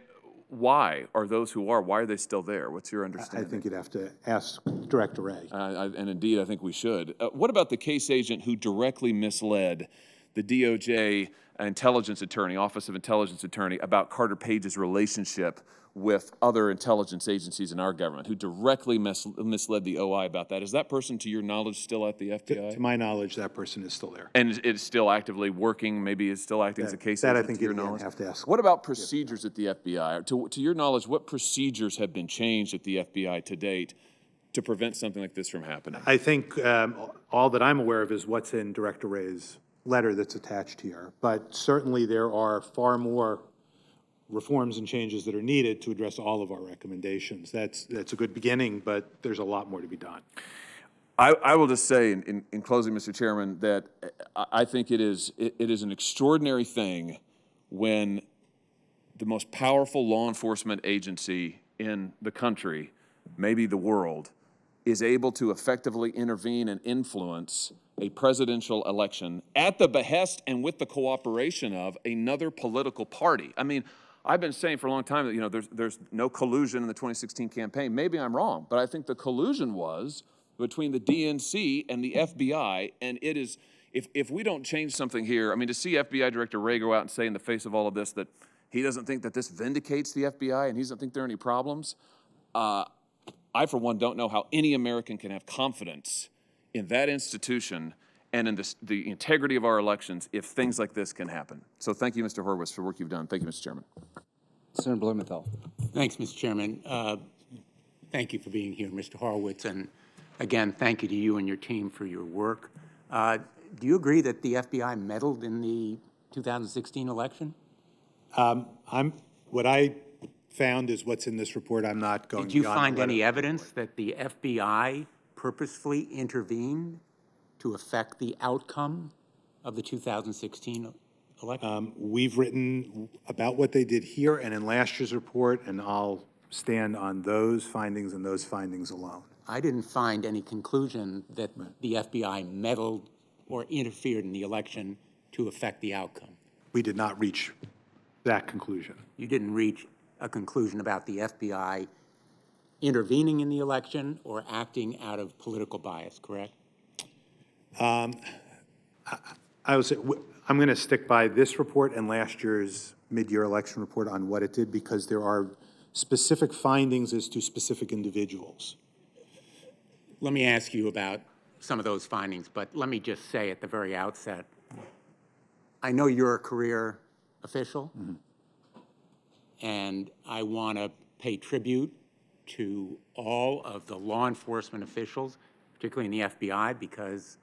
why are those who are, why are they still there? What's your understanding? I think you'd have to ask Director Wray. And indeed, I think we should. What about the case agent who directly misled the DOJ intelligence attorney, Office of Intelligence Attorney, about Carter Page's relationship with other intelligence agencies in our government, who directly misled the OI about that? Is that person, to your knowledge, still at the FBI? To my knowledge, that person is still there. And is still actively working, maybe is still acting as a case agent, I think to your you'd knowledge? have to ask. What about procedures at the FBI? To your knowledge, what procedures have been changed at the FBI to date to prevent something like this from happening? I think all that I'm aware of is what's in Director Wray's letter that's attached here. But certainly there are far more reforms and changes that are needed to address all of our recommendations. That's a good beginning, but there's a lot more to be done. I will just say in closing, Mr. Chairman, that I think it is an extraordinary thing when the most powerful law enforcement agency in the country, maybe the world, is able to effectively intervene and influence a presidential election at the behest and with the cooperation of another political party. I mean, I've been saying for a long time that, you know, there's no collusion in the 2016 campaign. Maybe I'm wrong, but I think the collusion was between the DNC and the FBI, and it is, if we don't change something here, I mean, to see FBI Director Wray go out and say in the face of all of this that he doesn't think that this vindicates the FBI and he doesn't think there are any problems, I, for one, don't know how any American can have confidence in that institution and in the integrity of our elections if things like this can happen. So thank you, Mr. Horowitz, for the work you've done. Thank you, Mr. Chairman. Senator Blumenthal. Thanks, Mr. Chairman. Thank you for being here, Mr. Horowitz. And again, thank you to you and your team for your work. Do you agree that the FBI meddled in the 2016 election? What I found is what's in this report. I'm not going beyond. Did you find any evidence that the FBI purposefully intervened to affect the outcome of the 2016 election? We've written about what they did here and in last year's report, and I'll stand on those findings and those findings alone. I didn't find any conclusion that the FBI meddled or interfered in the election to affect the outcome. We did not reach that conclusion. You didn't reach a conclusion about the FBI intervening in the election or acting out of political bias, correct? I would say I'm going to stick by this report and last year's mid-year election report on what it did, because there are specific findings as to specific individuals. Let me ask you about some of those findings, but let me just say at the very outset, I know you're a career official, and I want to pay tribute to all of the law enforcement officials, particularly in the FBI, because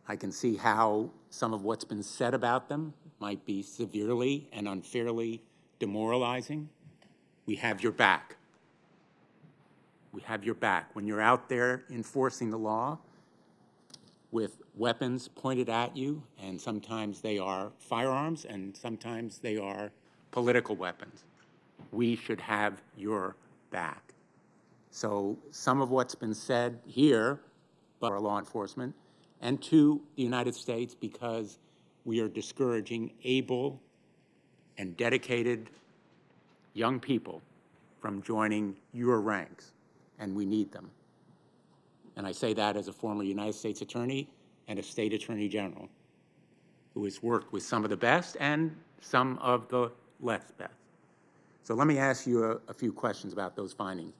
I can see how some of what's been said about them might be severely and unfairly demoralizing. We have your back. We have your back. When you're out there enforcing the law with weapons pointed at you, and sometimes they are firearms and sometimes they are political weapons, we should have your back. So some of what's been said here by our law enforcement and to the United States, because we are discouraging able and dedicated young people from joining your ranks, and we need them. And I say that as a former United States attorney and a state attorney general who has worked with some of the best and some of the less best. So let me ask you a few questions about those findings.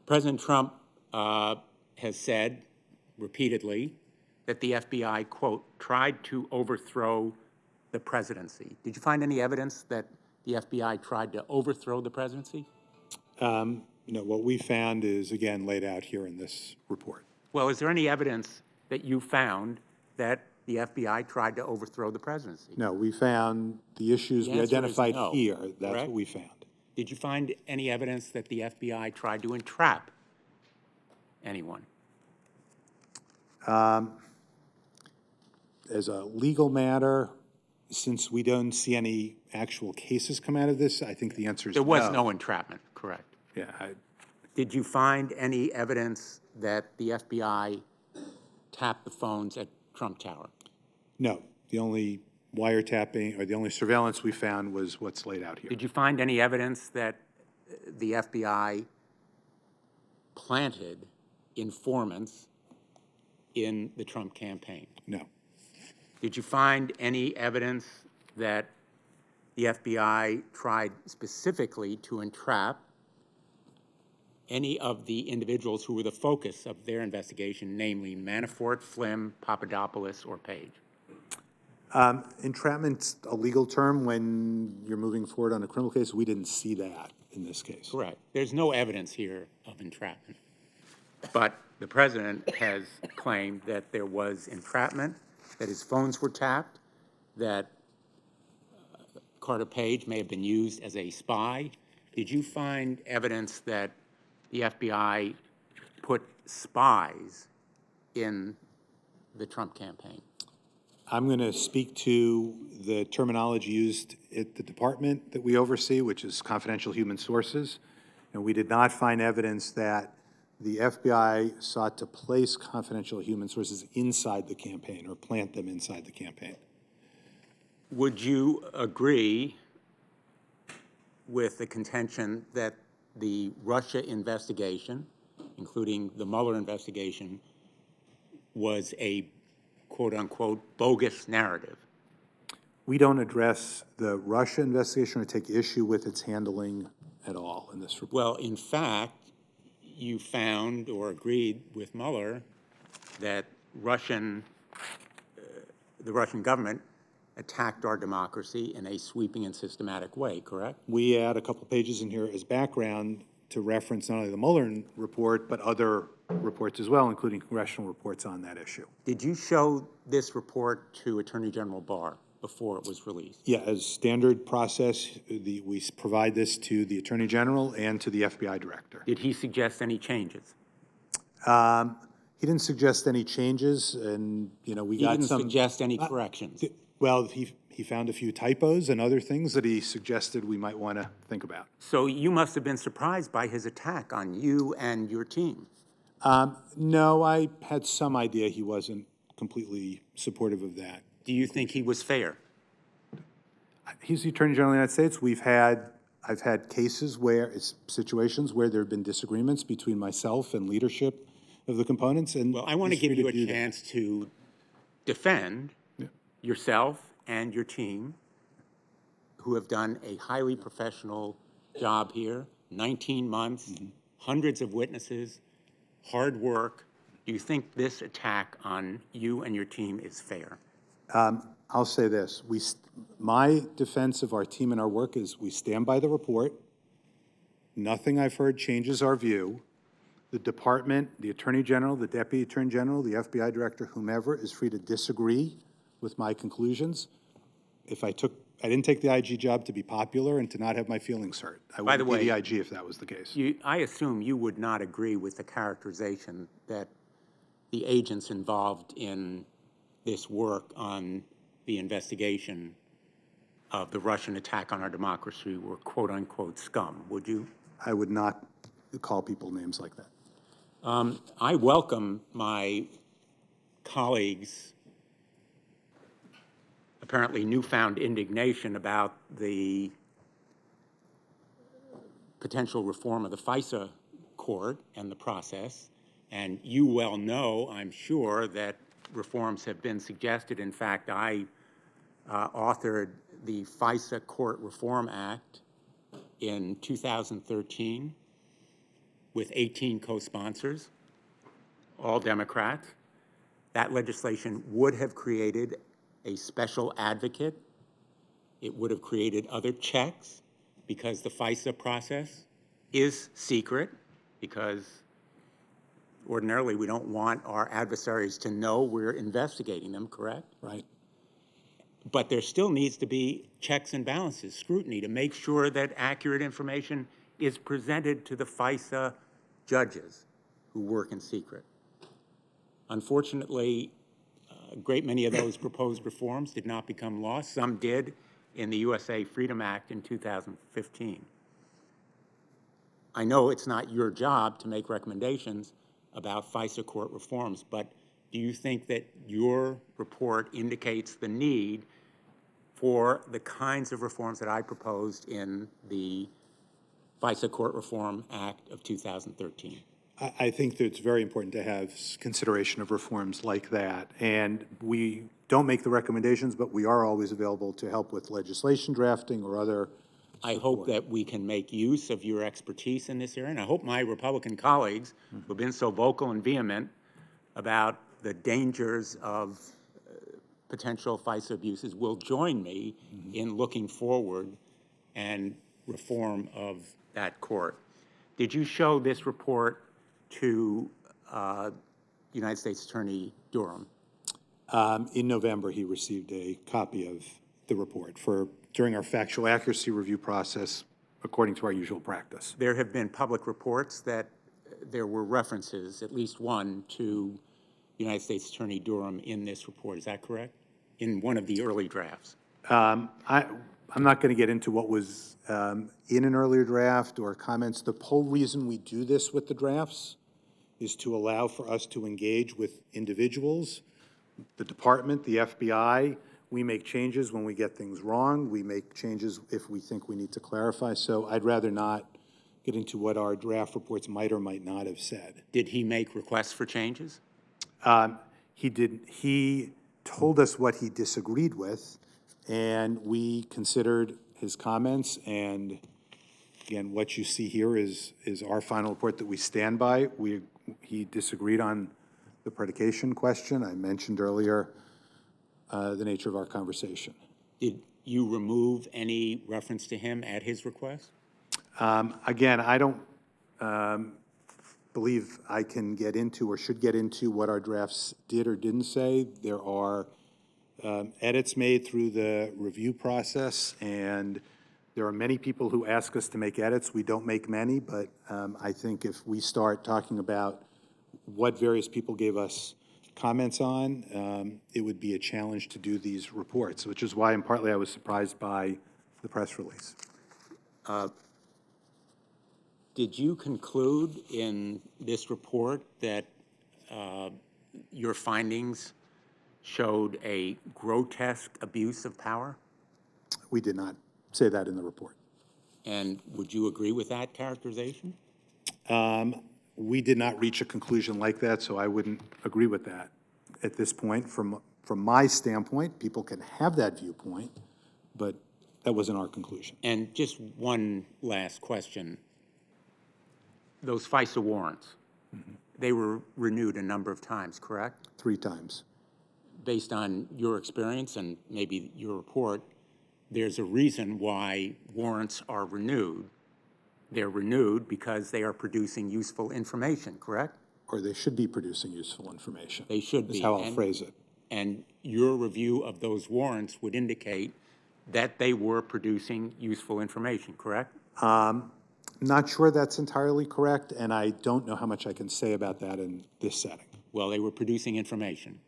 President Trump has said repeatedly that the FBI, quote, tried to overthrow the presidency. Did you find any evidence that the FBI tried to overthrow the presidency? No, what we found is, again, laid out here in this report. Well, is there any evidence that you found that the FBI tried to overthrow the presidency? No, we found the issues The we answer is identified no, here. That's correct? what we found. Did you find any evidence that the FBI tried to entrap anyone? As a legal matter, since we don't see any actual cases come out of this, I think the answer is no. There was no entrapment, correct? Yeah, Did you find any evidence that the FBI tapped the phones at Trump Tower? no. The only wiretapping or the only surveillance we found was what's laid out here. Did you find any evidence that the FBI planted informants in the Trump campaign? No. Did you find any evidence that the FBI tried specifically to entrap any of the individuals who were the focus of their investigation, namely Manafort, Flynn, Papadopoulos, or Page? Entrapment's a legal term when you're moving forward on a criminal case. We didn't see that in this case. Correct. There's no evidence here of entrapment. But the president has claimed that there was entrapment, that his phones were tapped, that Carter Page may have been used as a spy. Did you find evidence that the FBI put spies in the Trump campaign? I'm going to speak to the terminology used at the department that we oversee, which is confidential human sources. And we did not find evidence that the FBI sought to place confidential human sources inside the campaign or plant them inside the campaign. Would you agree with the contention that the Russia investigation, including the Mueller investigation, was a quote-unquote bogus narrative? We don't address the Russia investigation or take issue with its handling at all in this report. Well, in fact, you found or agreed with Mueller that the Russian government attacked our democracy in a sweeping and systematic way, correct? We add a couple pages in here as background to reference not only the Mueller report, but other reports as well, including congressional reports on that issue. Did you show this report to Attorney General Barr before it was released? Yeah, as standard process, we provide this to the Attorney General and to the FBI Director. Did he suggest any changes? He didn't suggest any changes, and, you know, we He got didn't some... suggest any corrections? Well, he found a few typos and other things that he suggested we might want to think about. So you must have been surprised by his attack on you and your team. No, I had some idea he wasn't completely supportive of that. Do you think he was fair? He's the Attorney General of the United States. I've had cases situations where there have been disagreements between myself and leadership of the components, and... Well, I want to give you a chance to defend yourself and your team, who have done a highly professional job here, 19 months, hundreds of witnesses, hard work. Do you think this attack on you and your team is fair? I'll say this. My defense of our team and our work is we stand by the report. Nothing I've heard changes our view. The department, the Attorney General, the Deputy Attorney General, the FBI Director, whomever, is free to disagree with my conclusions. If I took I didn't take the IG job to be popular and to not have my feelings hurt. I By the wouldn't be the way, IG if that was the case. I assume you would not agree with the characterization that the agents involved in this work on the investigation of the Russian attack on our democracy were quote-unquote scum, would you? I would not call people names like that. I welcome my colleagues' apparently newfound indignation about the potential reform of the FISA court and the process. And you well know, I'm sure, that reforms have been suggested. In fact, I authored the FISA Court Reform Act in 2013 with 18 co-sponsors, all Democrats. That legislation would have created a special advocate. It would have created other checks because the FISA process is secret, because ordinarily we don't want our adversaries to know we're investigating them, correct? Right. But there still needs to be checks and balances, scrutiny, to make sure that accurate information is presented to the FISA judges who work in secret. Unfortunately, a great many of those proposed reforms did not become law. Some did in the USA Freedom Act in 2015. I know it's not your job to make recommendations about FISA court reforms, but do you think that your report indicates the need for the kinds of reforms that I proposed in the FISA Court Reform Act of 2013? I think that it's very important to have consideration of reforms like that. And we don't make the recommendations, but we are always available to help with legislation drafting or other. I hope that we can make use of your expertise in this area, and I hope my Republican colleagues who've been so vocal and vehement about the dangers of potential FISA abuses will join me in looking forward and reform of that court. Did you show this report to United States Attorney Durham? In November, he received a copy of the report during our factual accuracy review process, according to our usual practice. There have been public reports that there were references, at least one, to United States Attorney Durham in this report. Is that correct? In one of the early drafts? I'm not going to get into what was in an earlier draft or comments. The whole reason we do this with the drafts is to allow for us to engage with individuals, the department, the FBI. We make changes when we get things wrong. We make changes if we think we need to clarify. So I'd rather not get into what our draft reports might or might not have said. Did he make requests for changes? He did. He told us what he disagreed with, and we considered his comments. And again, what you see here is our final report that we stand by. He disagreed on the predication question. I mentioned earlier the nature of our conversation. Did you remove any reference to him at his request? Again, I don't believe I can get into or should get into what our drafts did or didn't say. There are edits made through the review process, and there are many people who ask us to make edits. We don't make many, but I think if we start talking about what various people gave us comments on, it would be a challenge to do these reports, which is why, and partly, I was surprised by the press release. Did you conclude in this report that your findings showed a grotesque abuse of power? We did not say that in the report. And would you agree with that characterization? We did not reach a conclusion like that, so I wouldn't agree with that at this point. From my standpoint, people can have that viewpoint, but that wasn't our conclusion. And just one last question. Those FISA warrants, they were renewed a number of times, correct? 3 times. Based on your experience and maybe your report, there's a reason why warrants are renewed. They're renewed because they are producing useful information, correct? Or they should be producing useful information. They should be. Is how I'll phrase it. And your review of those warrants would indicate that they were producing useful information, correct? Not sure that's entirely correct, and I don't know how much I can say about that in this setting. Well, they were producing information.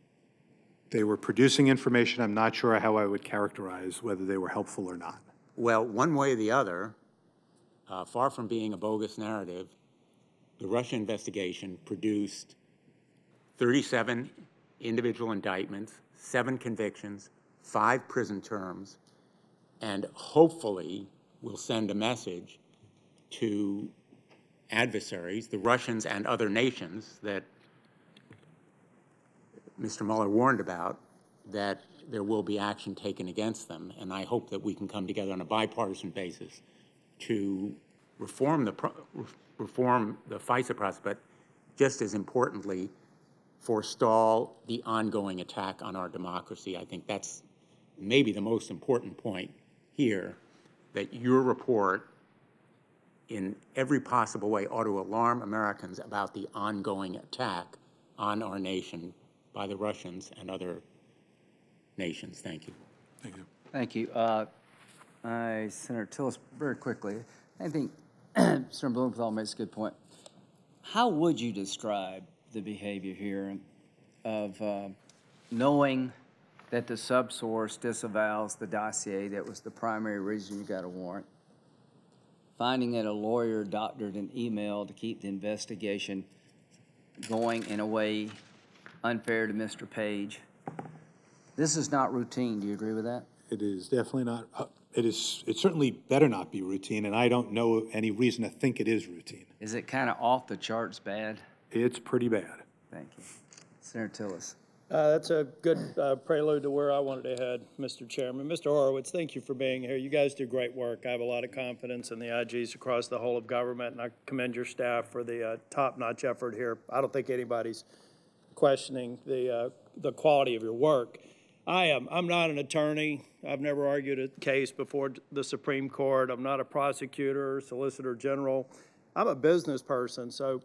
They were producing information. I'm not sure how I would characterize whether they were helpful or not. Well, one way or the other, far from being a bogus narrative, the Russia investigation produced 37 individual indictments, 7 convictions, 5 prison terms, and hopefully will send a message to adversaries, the Russians and other nations that Mr. Mueller warned about, that there will be action taken against them. And I hope that we can come together on a bipartisan basis to reform the FISA process, but just as importantly, forestall the ongoing attack on our democracy. I think that's maybe the most important point here, that your report in every possible way ought to alarm Americans about the ongoing attack on our nation by the Russians and other nations. Thank you. Thank you. Thank you. Senator Tillis, very quickly, I think Senator Blumenthal makes a good point. How would you describe the behavior here of knowing that the subsource disavows the dossier that was the primary reason you got a warrant, finding that a lawyer doctored an email to keep the investigation going in a way unfair to Mr. Page? This is not routine. Do you agree with that? It is definitely not. It certainly better not be routine, and I don't know any reason to think it is routine. Is it kind of off the charts bad? It's pretty bad. Thank you. Senator Tillis. That's a good prelude to where I wanted to head, Mr. Chairman. Mr. Horowitz, thank you for being here. You guys do great work. I have a lot of confidence in the IGs across the whole of government, and I commend your staff for the top-notch effort here. I don't think anybody's questioning the quality of your work. I'm not an attorney. I've never argued a case before the Supreme Court. I'm not a prosecutor or solicitor general. I'm a business person, so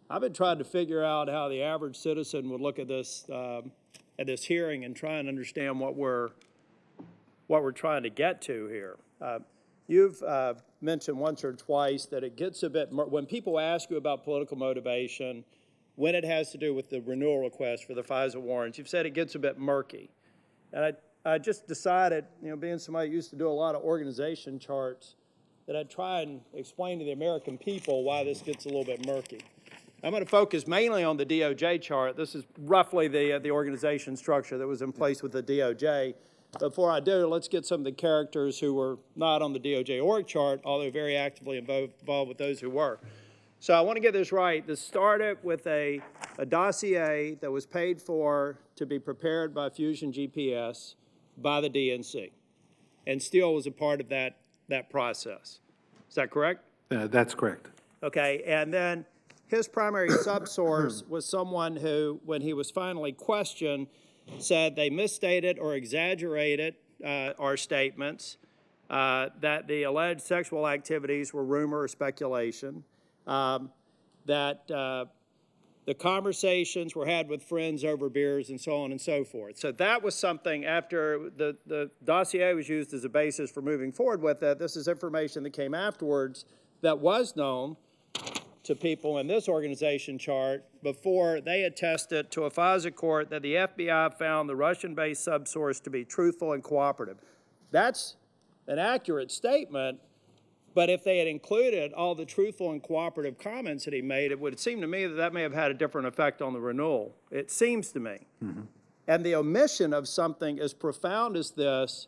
I've been trying to figure out how the average citizen would look at this hearing and try and understand what we're trying to get to here. You've mentioned once or twice that it gets a bit, when people ask you about political motivation, when it has to do with the renewal request for the FISA warrants, you've said it gets a bit murky. And I just decided, being somebody who used to do a lot of organization charts, that I'd try and explain to the American people why this gets a little bit murky. I'm going to focus mainly on the DOJ chart. This is roughly the organization structure that was in place with the DOJ. Before I do, let's get some of the characters who were not on the DOJ org chart, although very actively involved with those who were. So I want to get this right. This started with a dossier that was paid for to be prepared by Fusion GPS by the DNC, and Steele was a part of that process. Is that correct? That's correct. Okay, and then his primary subsource was someone who, when he was finally questioned, said they misstated or exaggerated our statements, that the alleged sexual activities were rumor or speculation, that the conversations were had with friends over beers and so on and so forth. So that was something after the dossier was used as a basis for moving forward with it. This is information that came afterwards that was known to people in this organization chart before they attested to a FISA court that the FBI found the Russian-based subsource to be truthful and cooperative. That's an accurate statement, but if they had included all the truthful and cooperative comments that he made, it would seem to me that that may have had a different effect on the renewal. It seems to me. Mm-hmm. And the omission of something as profound as this,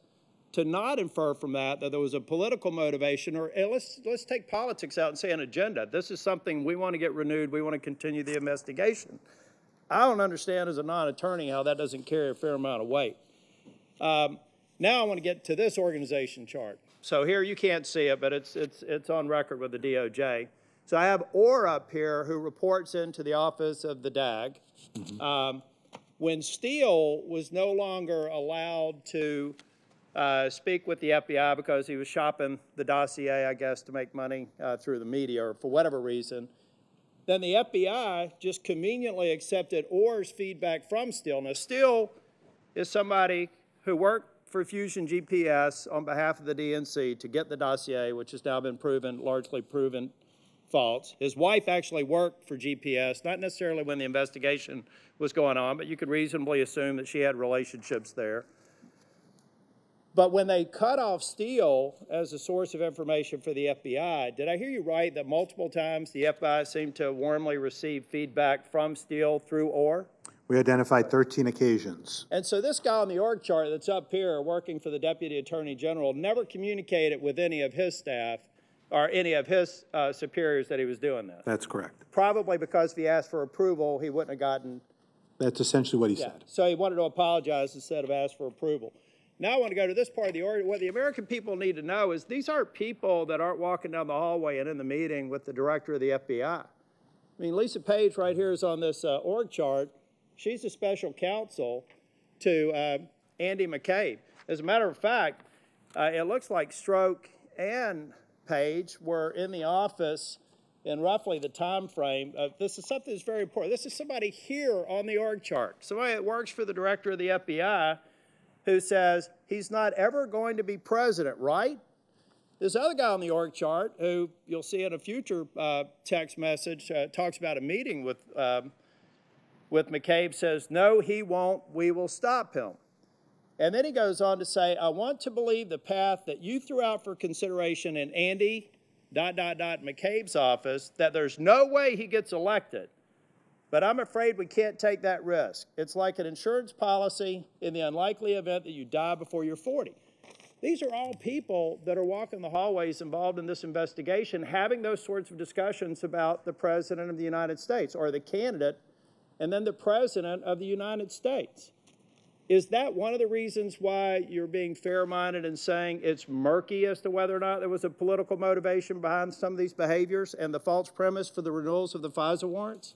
to not infer from that there was a political motivation, or let's take politics out and say an agenda. This is something we want to get renewed. We want to continue the investigation. I don't understand as a non-attorney how that doesn't carry a fair amount of weight. Now I want to get to this organization chart. So here you can't see it, but it's on record with the DOJ. So I have Orr up here, who reports into the office of the DAG. Mm-hmm. When Steele was no longer allowed to speak with the FBI because he was shopping the dossier, I guess, to make money through the media or for whatever reason, then the FBI just conveniently accepted Orr's feedback from Steele. Now, Steele is somebody who worked for Fusion GPS on behalf of the DNC to get the dossier, which has now been largely proven false. His wife actually worked for GPS, not necessarily when the investigation was going on, but you could reasonably assume that she had relationships there. But when they cut off Steele as a source of information for the FBI, did I hear you right that multiple times the FBI seemed to warmly receive feedback from Steele through Orr? We identified 13 occasions. And so this guy on the org chart that's up here working for the Deputy Attorney General never communicated with any of his staff or any of his superiors that he was doing this. That's correct. Probably because if he asked for approval, he wouldn't have gotten. That's essentially what he Yeah. said. So he wanted to apologize instead of ask for approval. Now I want to go to this part of the order. What the American people need to know is these aren't people that aren't walking down the hallway and in the meeting with the director of the FBI. I mean, Lisa Page right here is on this org chart. She's a special counsel to Andy McCabe. As a matter of fact, it looks like Stroke and Page were in the office in roughly the time frame. This is something that's very important. This is somebody here on the org chart, somebody that works for the director of the FBI who says he's not ever going to be president, right? This other guy on the org chart, who you'll see in a future text message, talks about a meeting with McCabe, says, no, he won't, we will stop him. And then he goes on to say, I want to believe the path that you threw out for consideration in Andy, McCabe's office, that there's no way he gets elected. But I'm afraid we can't take that risk. It's like an insurance policy in the unlikely event that you die before you're 40. These are all people that are walking the hallways involved in this investigation, having those sorts of discussions about the President of the United States, or the candidate, and then the President of the United States. Is that one of the reasons why you're being fair-minded and saying it's murky as to whether or not there was a political motivation behind some of these behaviors and the false premise for the renewals of the FISA warrants?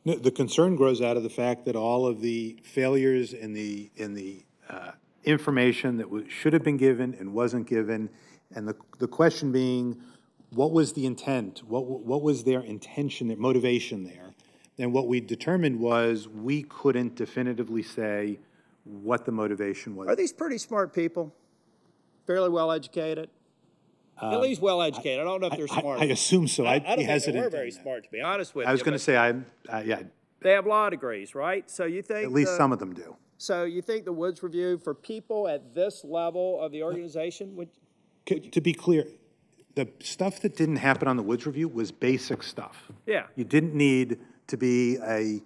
No, the concern grows out of the fact that all of the failures in the information that should have been given and wasn't given, and the question being, what was the intent? What was their intention, their motivation there? And what we determined was we couldn't definitively say what the motivation was. Are these pretty smart people? Fairly well-educated? At least well-educated. I don't know if they're smart. I assume so. I don't think hesitant they were on very that. smart, to be honest with you. I was going to say, yeah, They have law degrees, right? So you think at least some of them do. So you think the Woods Review, for people at this level of the organization, To be clear, the stuff that didn't happen on the Woods Review was basic stuff. Yeah. You didn't need to be a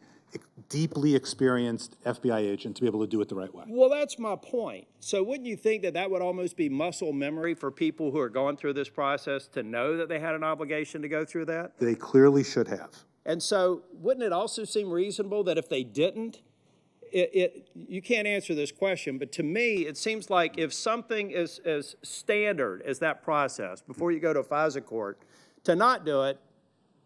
deeply experienced FBI agent to be able to do it the right way. Well, that's my point. So wouldn't you think that that would almost be muscle memory for people who are going through this process to know that they had an obligation to go through that? They clearly should have. And so wouldn't it also seem reasonable that if they didn't, you can't answer this question, but to me, it seems like if something is as standard as that process before you go to a FISA court, to not do it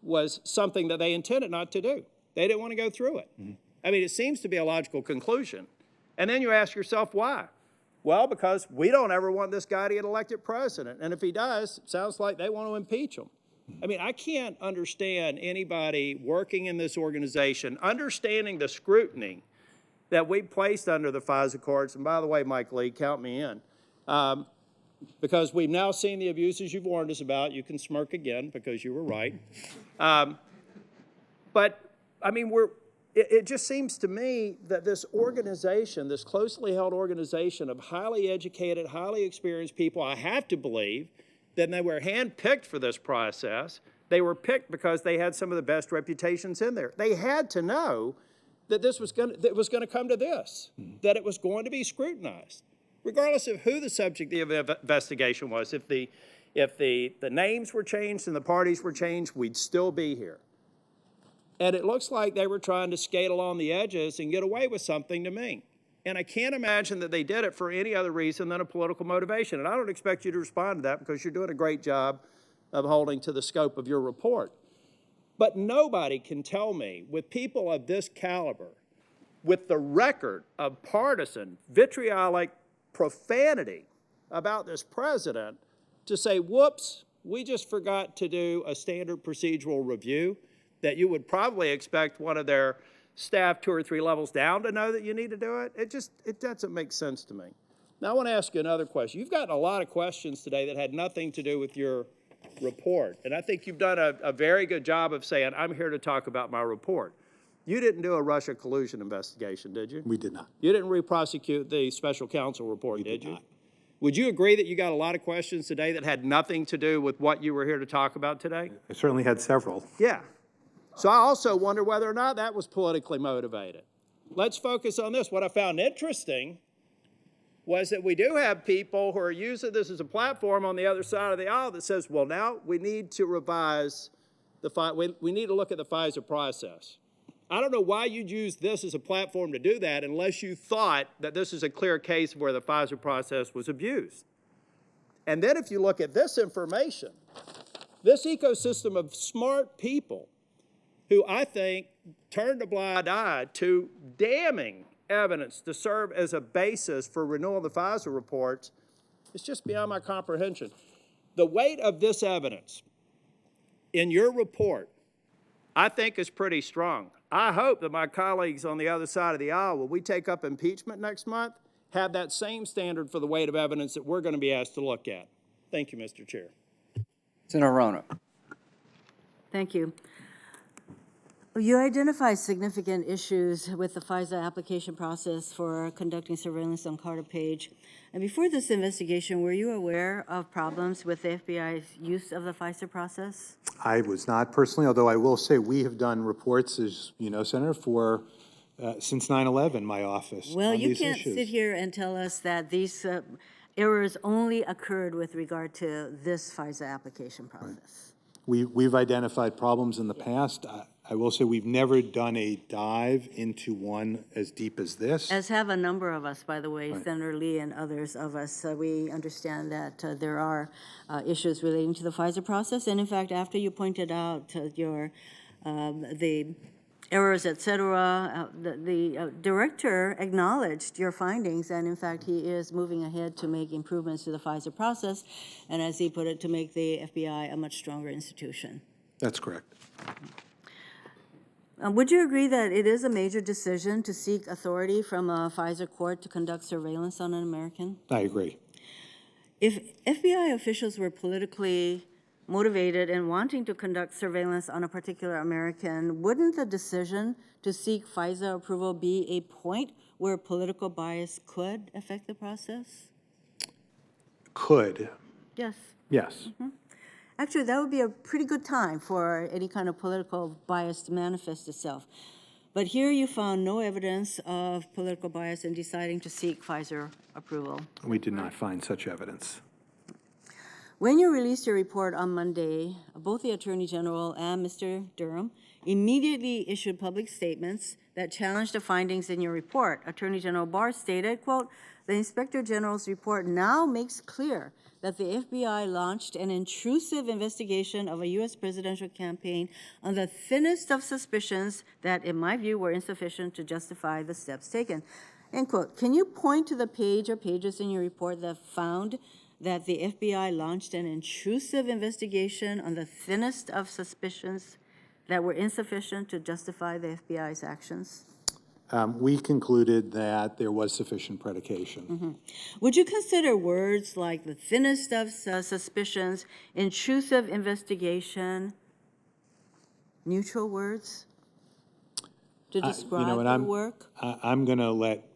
was something that they intended not to do. They didn't want to go through it. Mm-hmm. I mean, it seems to be a logical conclusion. And then you ask yourself, why? Well, because we don't ever want this guy to get elected president. And if he does, it sounds like they want to impeach him. I mean, I can't understand anybody working in this organization understanding the scrutiny that we placed under the FISA courts. And by the way, Mike Lee, count me in. Because we've now seen the abuses you've warned us about. You can smirk again because you were right. But, I mean, it just seems to me that this organization, this closely held organization of highly educated, highly experienced people, I have to believe that they were handpicked for this process. They were picked because they had some of the best reputations in there. They had to know that this was going to come to this, that it was going to be scrutinized, regardless of who the subject of the investigation was. If the names were changed and the parties were changed, we'd still be here. And it looks like they were trying to skate along the edges and get away with something to me. And I can't imagine that they did it for any other reason than a political motivation. And I don't expect you to respond to that because you're doing a great job of holding to the scope of your report. But nobody can tell me, with people of this caliber, with the record of partisan, vitriolic profanity about this president, to say, whoops, we just forgot to do a standard procedural review that you would probably expect one of their staff 2 or 3 levels down to know that you need to do it. It doesn't make sense to me. Now, I want to ask you another question. You've gotten a lot of questions today that had nothing to do with your report, and I think you've done a very good job of saying, I'm here to talk about my report. You didn't do a Russia collusion investigation, did you? We did not. You didn't re-prosecute the special counsel report, did you? not. Would you agree that you got a lot of questions today that had nothing to do with what you were here to talk about today? I certainly had several. Yeah. So I also wonder whether or not that was politically motivated. Let's focus on this. What I found interesting was that we do have people who are using this as a platform on the other side of the aisle that says, well, now we need to revise we need to look at the FISA process. I don't know why you'd use this as a platform to do that unless you thought that this is a clear case where the FISA process was abused. And then if you look at this information, this ecosystem of smart people who I think turned a blind eye to damning evidence to serve as a basis for renewal of the FISA reports, it's just beyond my comprehension. The weight of this evidence in your report, I think, is pretty strong. I hope that my colleagues on the other side of the aisle, when we take up impeachment next month, have that same standard for the weight of evidence that we're going to be asked to look at. Thank you, Mr. Chair. Senator Roanoke. Thank you. You identify significant issues with the FISA application process for conducting surveillance on Carter Page. And before this investigation, were you aware of problems with the FBI's use of the FISA process? I was not personally, although I will say we have done reports, as you know, Senator, for since 9/11, my office. Well, on you these can't issues. sit here and tell us that these errors only occurred with regard to this FISA application process. We've identified problems in the past. I will say we've never done a dive into one as deep as this. As have a number of us, by the way, right. Senator Lee and others of us. We understand that there are issues relating to the FISA process. And in fact, after you pointed out the errors, et cetera, the director acknowledged your findings. And in fact, he is moving ahead to make improvements to the FISA process. And as he put it, to make the FBI a much stronger institution. That's correct. Would you agree that it is a major decision to seek authority from a FISA court to conduct surveillance on an American? I agree. If FBI officials were politically motivated in wanting to conduct surveillance on a particular American, wouldn't the decision to seek FISA approval be a point where political bias could affect the process? Could. Yes. Yes. Mm-hmm. Actually, that would be a pretty good time for any kind of political bias to manifest itself. But here you found no evidence of political bias in deciding to seek FISA approval. We did not find such evidence. When you released your report on Monday, both the Attorney General and Mr. Durham immediately issued public statements that challenged the findings in your report. Attorney General Barr stated, quote, "The Inspector General's report now makes clear that the FBI launched an intrusive investigation of a U.S. presidential campaign on the thinnest of suspicions that, in my view, were insufficient to justify the steps taken." End quote. Can you point to the page or pages in your report that found that the FBI launched an intrusive investigation on the thinnest of suspicions that were insufficient to justify the FBI's actions? We concluded that there was sufficient predication. Mm-hmm. Would you consider words like the thinnest of suspicions, intrusive investigation, neutral words to describe the work? I'm going to let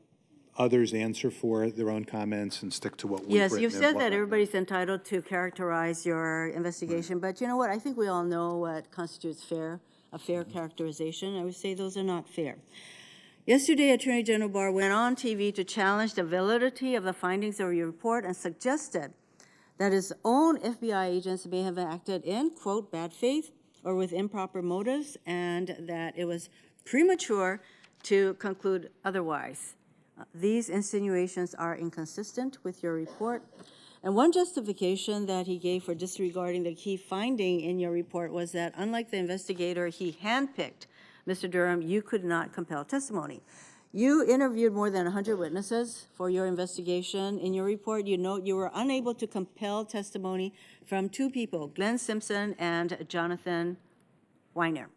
others answer for their own comments and stick to what we've written. Yes, you've said that everybody's entitled to characterize your investigation, but you know what? I think we all know what constitutes a fair characterization. I would say those are not fair. Yesterday, Attorney General Barr went on TV to challenge the validity of the findings of your report and suggested that his own FBI agents may have acted in, quote, bad faith or with improper motives, and that it was premature to conclude otherwise. These insinuations are inconsistent with your report. And one justification that he gave for disregarding the key finding in your report was that, unlike the investigator he handpicked, Mr. Durham, you could not compel testimony. You interviewed more than 100 witnesses for your investigation. In your report, you note you were unable to compel testimony from two people, Glenn Simpson and Jonathan Weiner.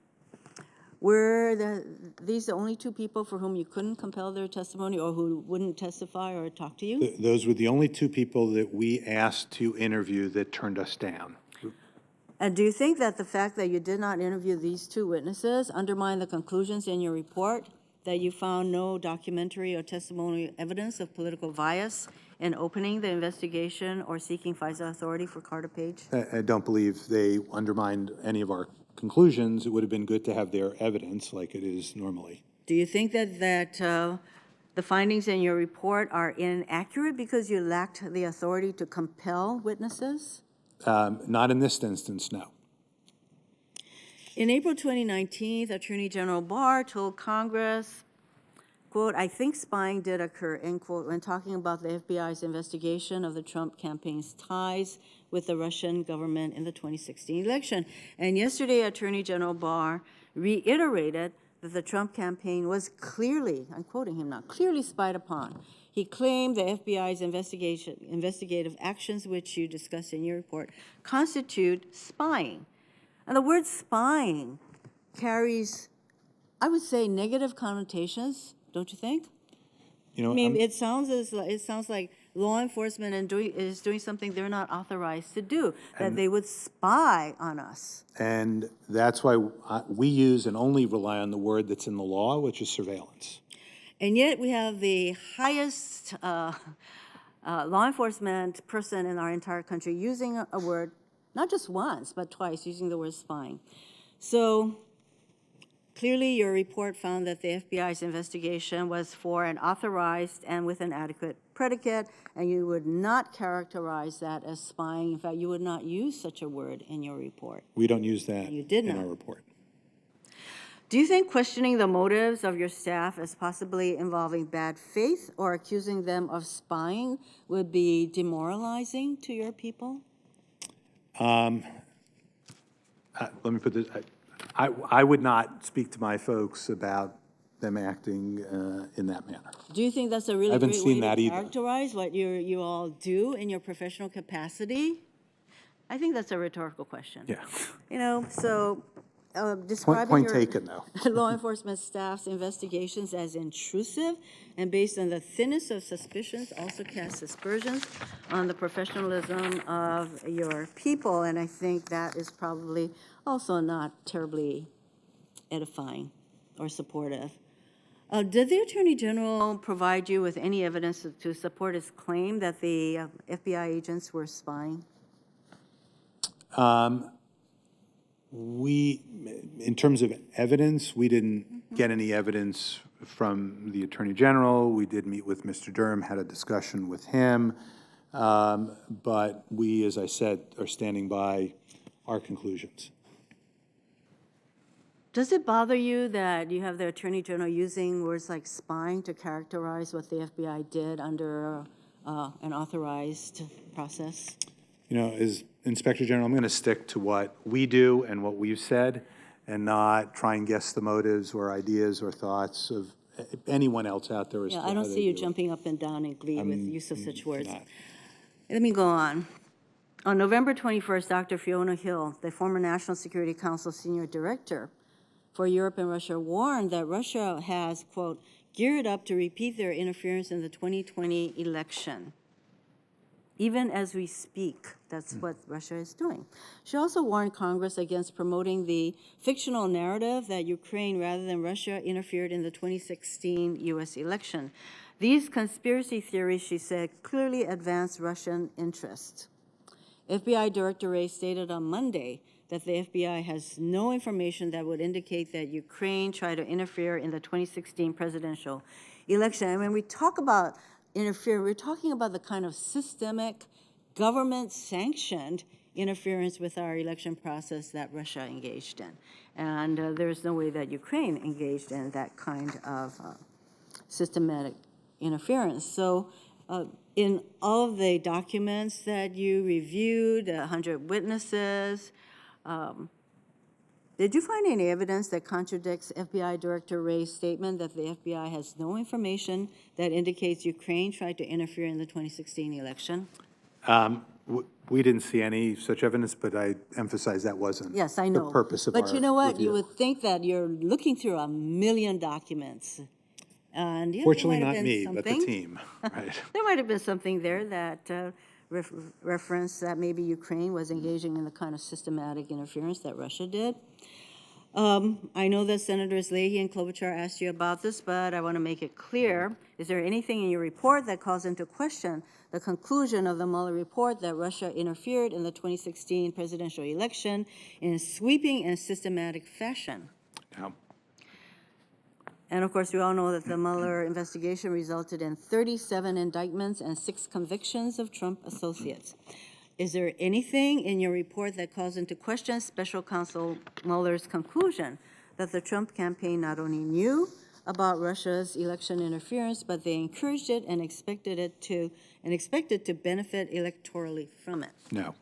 Were these the only two people for whom you couldn't compel their testimony or who wouldn't testify or talk to you? Those were the only two people that we asked to interview that turned us down. And do you think that the fact that you did not interview these two witnesses undermine the conclusions in your report that you found no documentary or testimonial evidence of political bias in opening the investigation or seeking FISA authority for Carter Page? I don't believe they undermined any of our conclusions. It would have been good to have their evidence like it is normally. Do you think that the findings in your report are inaccurate because you lacked the authority to compel witnesses? Not in this instance, no. In April 2019, Attorney General Barr told Congress, quote, "I think spying did occur," end quote, when talking about the FBI's investigation of the Trump campaign's ties with the Russian government in the 2016 election. And yesterday, Attorney General Barr reiterated that the Trump campaign was clearly, I'm quoting him now, clearly spied upon. He claimed the FBI's investigative actions, which you discuss in your report, constitute spying. And the word spying carries, I would say, negative connotations, don't you think? You know, I mean, it sounds like law enforcement is doing something they're not authorized to do, that they would spy on us. and that's why we use and only rely on the word that's in the law, which is surveillance. And yet we have the highest law enforcement person in our entire country using a word, not just once, but twice, using the word spying. So clearly your report found that the FBI's investigation was for an authorized and with an adequate predicate, and you would not characterize that as spying. In fact, you would not use such a word in your report. We don't use that You did in not. our report. Do you think questioning the motives of your staff as possibly involving bad faith or accusing them of spying would be demoralizing to your people? Let me put this, I would not speak to my folks about them acting in that manner. Do you think that's a really haven't great seen way that to either. characterize what you all do in your professional capacity? I think that's a rhetorical question. Yeah. You know, so describing Point your taken, though. law enforcement staff's investigations as intrusive and based on the thinnest of suspicions also casts aspersions on the professionalism of your people, and I think that is probably also not terribly edifying or supportive. Did the Attorney General provide you with any evidence to support his claim that the FBI agents were spying? In terms of evidence, we didn't get any evidence from the Attorney General. We did meet with Mr. Durham, had a discussion with him. But we, as I said, are standing by our conclusions. Does it bother you that you have the Attorney General using words like spying to characterize what the FBI did under an authorized process? You know, as Inspector General, I'm going to stick to what we do and what we've said and not try and guess the motives or ideas or thoughts of anyone else out there. Yeah, I don't see you jumping up and down in glee with use of such words. not. Let me go on. On November 21st, Dr. Fiona Hill, the former National Security Council Senior Director for Europe and Russia, warned that Russia has, quote, geared up to repeat their interference in the 2020 election. Even as we speak, that's what Russia is doing. She also warned Congress against promoting the fictional narrative that Ukraine, rather than Russia, interfered in the 2016 U.S. election. These conspiracy theories, she said, clearly advance Russian interests. FBI Director Wray stated on Monday that the FBI has no information that would indicate that Ukraine tried to interfere in the 2016 presidential election. And when we talk about interfere, we're talking about the kind of systemic, government-sanctioned interference with our election process that Russia engaged in. And there is no way that Ukraine engaged in that kind of systematic interference. So in all of the documents that you reviewed, 100 witnesses, did you find any evidence that contradicts FBI Director Wray's statement that the FBI has no information that indicates Ukraine tried to interfere in the 2016 election? We didn't see any such evidence, but I emphasize that wasn't Yes, I know. the purpose of our But you know what? You review. would think that you're looking through 1,000,000 documents. And yeah, Fortunately, there might not have been me, but the something. team, right? There might have been something there that referenced that maybe Ukraine was engaging in the kind of systematic interference that Russia did. I know that Senators Leahy and Klobuchar asked you about this, but I want to make it clear. Is there anything in your report that calls into question the conclusion of the Mueller report that Russia interfered in the 2016 presidential election in sweeping and systematic fashion? No. And of course, we all know that the Mueller investigation resulted in 37 indictments and 6 convictions of Trump associates. Is there anything in your report that calls into question Special Counsel Mueller's conclusion that the Trump campaign not only knew about Russia's election interference, but they encouraged it and expected to benefit electorally from it? No.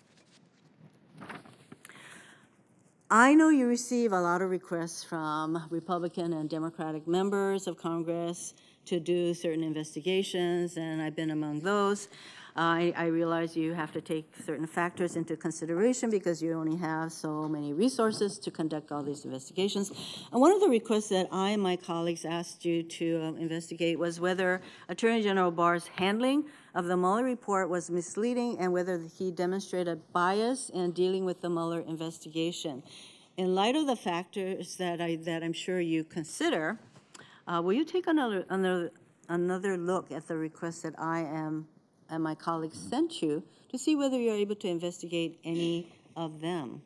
I know you receive a lot of requests from Republican and Democratic members of Congress to do certain investigations, and I've been among those. I realize you have to take certain factors into consideration because you only have so many resources to conduct all these investigations. And one of the requests that I and my colleagues asked you to investigate was whether Attorney General Barr's handling of the Mueller report was misleading and whether he demonstrated bias in dealing with the Mueller investigation. In light of the factors that I'm sure you consider, will you take another look at the request that I and my colleagues sent you to see whether you're able to investigate any of them?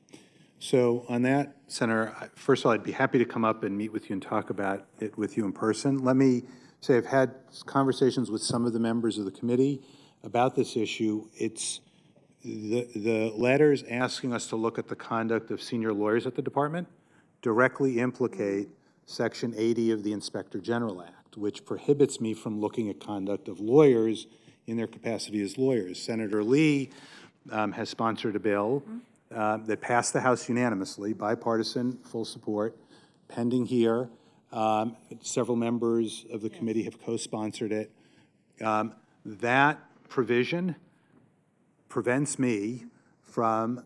So on that, Senator, first of all, I'd be happy to come up and meet with you and talk about it with you in person. Let me say I've had conversations with some of the members of the committee about this issue. It's the letters asking us to look at the conduct of senior lawyers at the department directly implicate Section 80 of the Inspector General Act, which prohibits me from looking at conduct of lawyers in their capacity as lawyers. Senator Lee has sponsored a bill that passed the House unanimously, bipartisan, full support, pending here. Several members of the committee have co-sponsored it. That provision prevents me from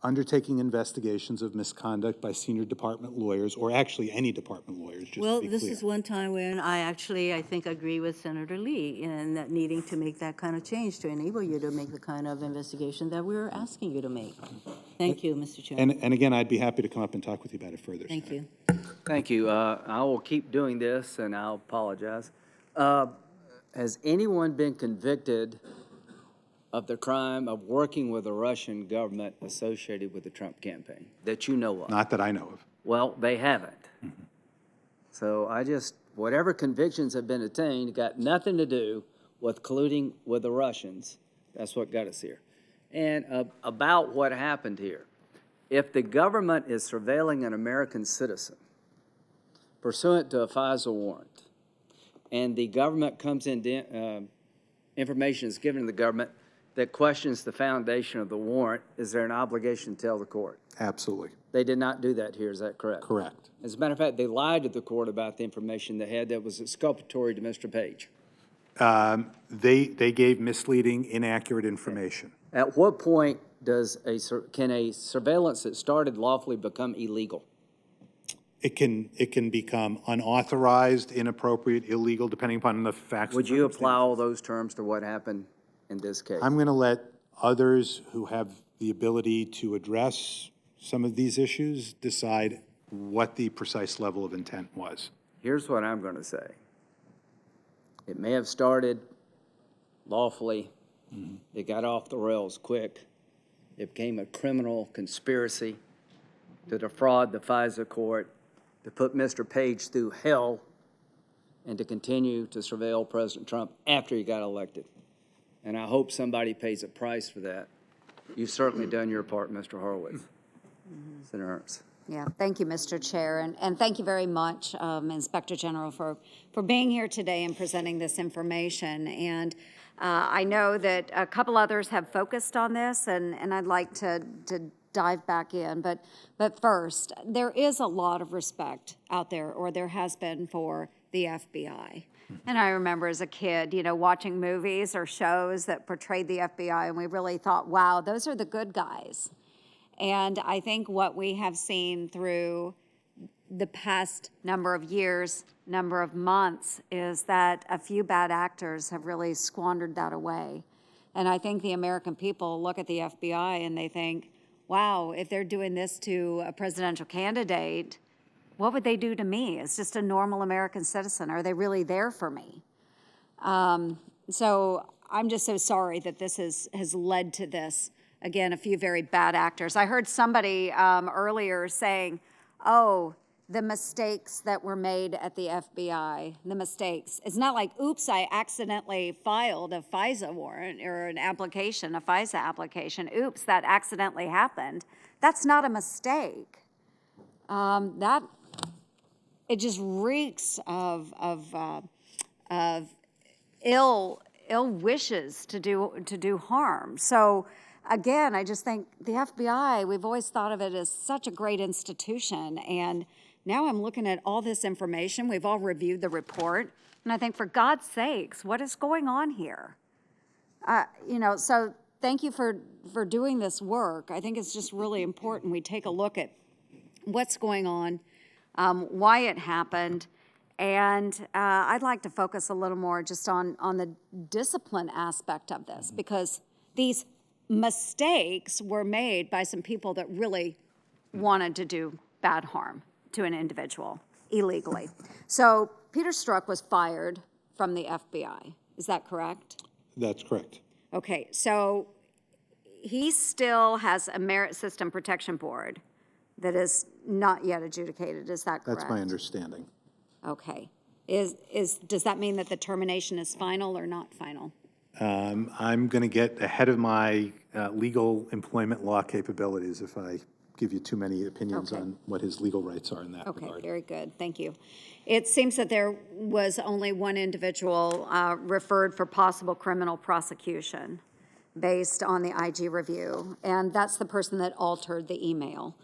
undertaking investigations of misconduct by senior department lawyers, or actually any department lawyers, just Well, to be this clear. is one time when I think, agree with Senator Lee in that needing to make that kind of change to enable you to make the kind of investigation that we're asking you to make. Thank you, Mr. Chairman. And again, I'd be happy to come up and talk with you about it further. Thank Senator. you. Thank you. I will keep doing this, and I'll apologize. Has anyone been convicted of the crime of working with the Russian government associated with the Trump campaign that you know of? Not that I know of. Well, they haven't. So whatever convictions have been attained got nothing to do with colluding with the Russians. That's what got us here. And about what happened here. If the government is surveilling an American citizen pursuant to a FISA warrant, and the government comes in, information is given to the government that questions the foundation of the warrant, is there an obligation to tell the court? Absolutely. They did not do that here, is that correct? Correct. As a matter of fact, they lied to the court about the information they had that was exculpatory to Mr. Page. They gave misleading, inaccurate information. At what point can a surveillance that started lawfully become illegal? It can become unauthorized, inappropriate, illegal, depending upon the facts. Would you apply all those terms to what happened in this case? I'm going to let others who have the ability to address some of these issues decide what the precise level of intent was. Here's what I'm going to say. It may have started lawfully. It got off the rails quick. It became a criminal conspiracy to defraud the FISA court, to put Mr. Page through hell, and to continue to surveil President Trump after he got elected. And I hope somebody pays a price for that. You've certainly done your part, Mr. Horowitz. Senator Ernst. Yeah, thank you, Mr. Chair, and thank you very much, Inspector General, for being here today and presenting this information. And I know that a couple others have focused on this, and I'd like to dive back in. But first, there is a lot of respect out there, or there has been, for the FBI. And I remember as a kid, you know, watching movies or shows that portrayed the FBI, and we really thought, wow, those are the good guys. And I think what we have seen through the past number of years, number of months, is that a few bad actors have really squandered that away. And I think the American people look at the FBI and they think, wow, if they're doing this to a presidential candidate, what would they do to me as just a normal American citizen? Are they really there for me? So I'm just so sorry that this has led to this. Again, a few very bad actors. I heard somebody earlier saying, oh, the mistakes that were made at the FBI, the mistakes. It's not like, oops, I accidentally filed a FISA warrant or an application, a FISA application. Oops, that accidentally happened. That's not a mistake. It just reeks of ill wishes to do harm. So again, I just think the FBI, we've always thought of it as such a great institution, and now I'm looking at all this information. We've all reviewed the report, and I think, for God's sakes, what is going on here? You know, so thank you for doing this work. I think it's just really important we take a look at what's going on, why it happened, and I'd like to focus a little more just on the discipline aspect of this, because these mistakes were made by some people that really wanted to do bad harm to an individual illegally. So Peter Strzok was fired from the FBI. Is that correct? That's correct. Okay, so he still has a Merit System Protection Board that is not yet adjudicated. Is that correct? That's my understanding. Okay. Does that mean that the termination is final or not final? I'm going to get ahead of my legal employment law capabilities if I give you too many opinions on what his legal rights are in that regard. Okay, very good. Thank you. It seems that there was only one individual referred for possible criminal prosecution based on the IG review, and that's the person that altered the email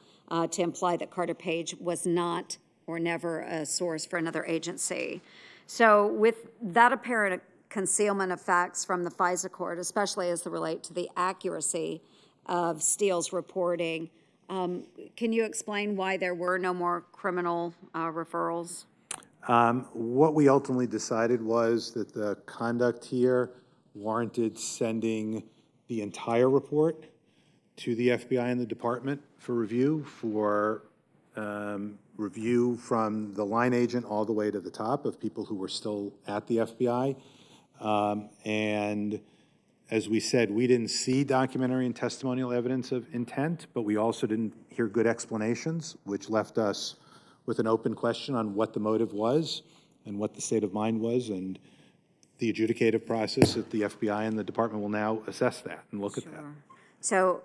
to imply that Carter Page was not or never a source for another agency. So with that apparent concealment of facts from the FISA court, especially as they relate to the accuracy of Steele's reporting, can you explain why there were no more criminal referrals? What we ultimately decided was that the conduct here warranted sending the entire report to the FBI and the department for review, review from the line agent all the way to the top of people who were still at the FBI. And as we said, we didn't see documentary and testimonial evidence of intent, but we also didn't hear good explanations, which left us with an open question on what the motive was and what the state of mind was. And the adjudicative process at the FBI and the department will now assess that and look at that. So,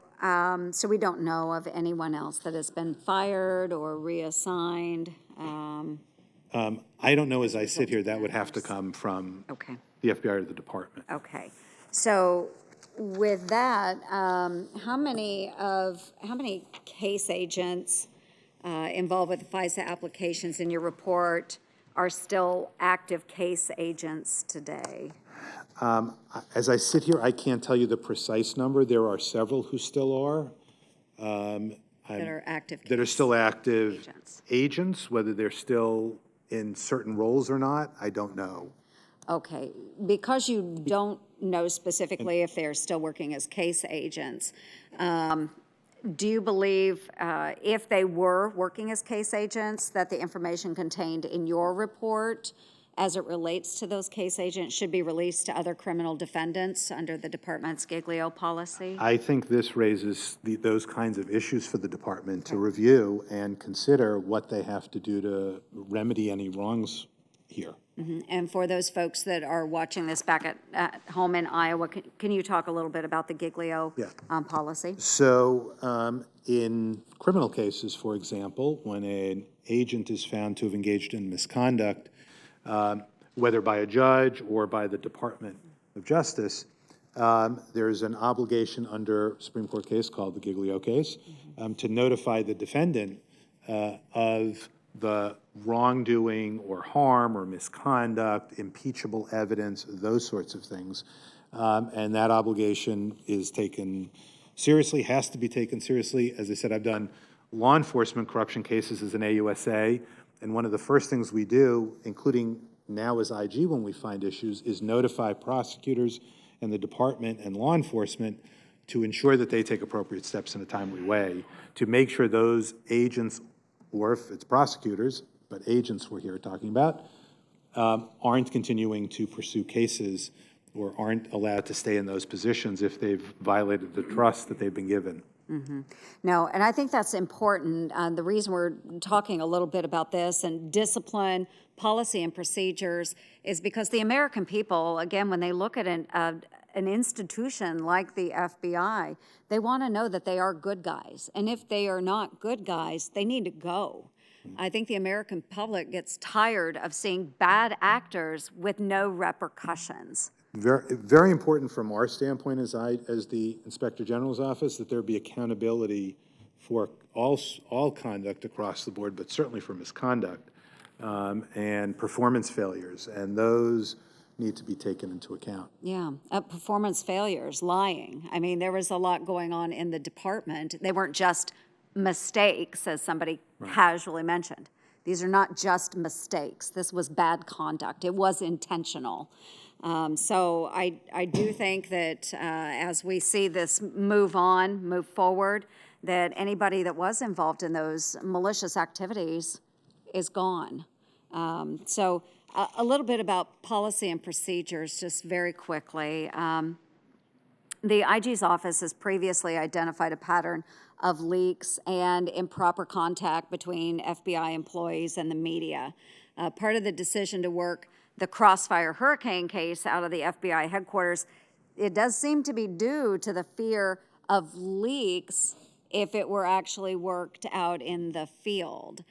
so we don't know of anyone else that has been fired or reassigned? I don't know as I sit here. That would have to come from the FBI or the department. Okay. So with that, how many case agents involved with the FISA applications in your report are still active case agents today? As I sit here, I can't tell you the precise number. There are several who still are. That are active that are still active agents. Whether they're still in certain roles or not, I don't know. Okay, because you don't know specifically if they're still working as case agents, do you believe if they were working as case agents that the information contained in your report as it relates to those case agents should be released to other criminal defendants under the department's Giglio policy? I think this raises those kinds of issues for the department to review and consider what they have to do to remedy any wrongs here. Mm-hmm. And for those folks that are watching this back at home in Iowa, can you talk a little bit about the Giglio policy? So in criminal cases, for example, when an agent is found to have engaged in misconduct, whether by a judge or by the Department of Justice, there's an obligation under a Supreme Court case called the Giglio case to notify the defendant of the wrongdoing or harm or misconduct, impeachable evidence, those sorts of things. And that obligation is taken seriously, has to be taken seriously. As I said, I've done law enforcement corruption cases as an AUSA, and one of the first things we do, including now as IG when we find issues, is notify prosecutors and the department and law enforcement to ensure that they take appropriate steps in a timely way to make sure those agents, or if it's prosecutors, but agents we're here talking about, aren't continuing to pursue cases or aren't allowed to stay in those positions if they've violated the trust that they've been given. No, and I think that's important. The reason we're talking a little bit about this and discipline, policy, and procedures is because the American people, again, when they look at an institution like the FBI, they want to know that they are good guys. And if they are not good guys, they need to go. I think the American public gets tired of seeing bad actors with no repercussions. Very, very important from our standpoint as the Inspector General's office that there be accountability for all conduct across the board, but certainly for misconduct and performance failures, and those need to be taken into account. Yeah, performance failures, lying. I mean, there was a lot going on in the department. They weren't just mistakes, as somebody casually mentioned. These are not just mistakes. This was bad conduct. It was intentional. So I do think that as we see this move forward, that anybody that was involved in those malicious activities is gone. So a little bit about policy and procedures, just very quickly. The IG's office has previously identified a pattern of leaks and improper contact between FBI employees and the media. Part of the decision to work the Crossfire Hurricane case out of the FBI headquarters, it does seem to be due to the fear of leaks if it were actually worked out in the field.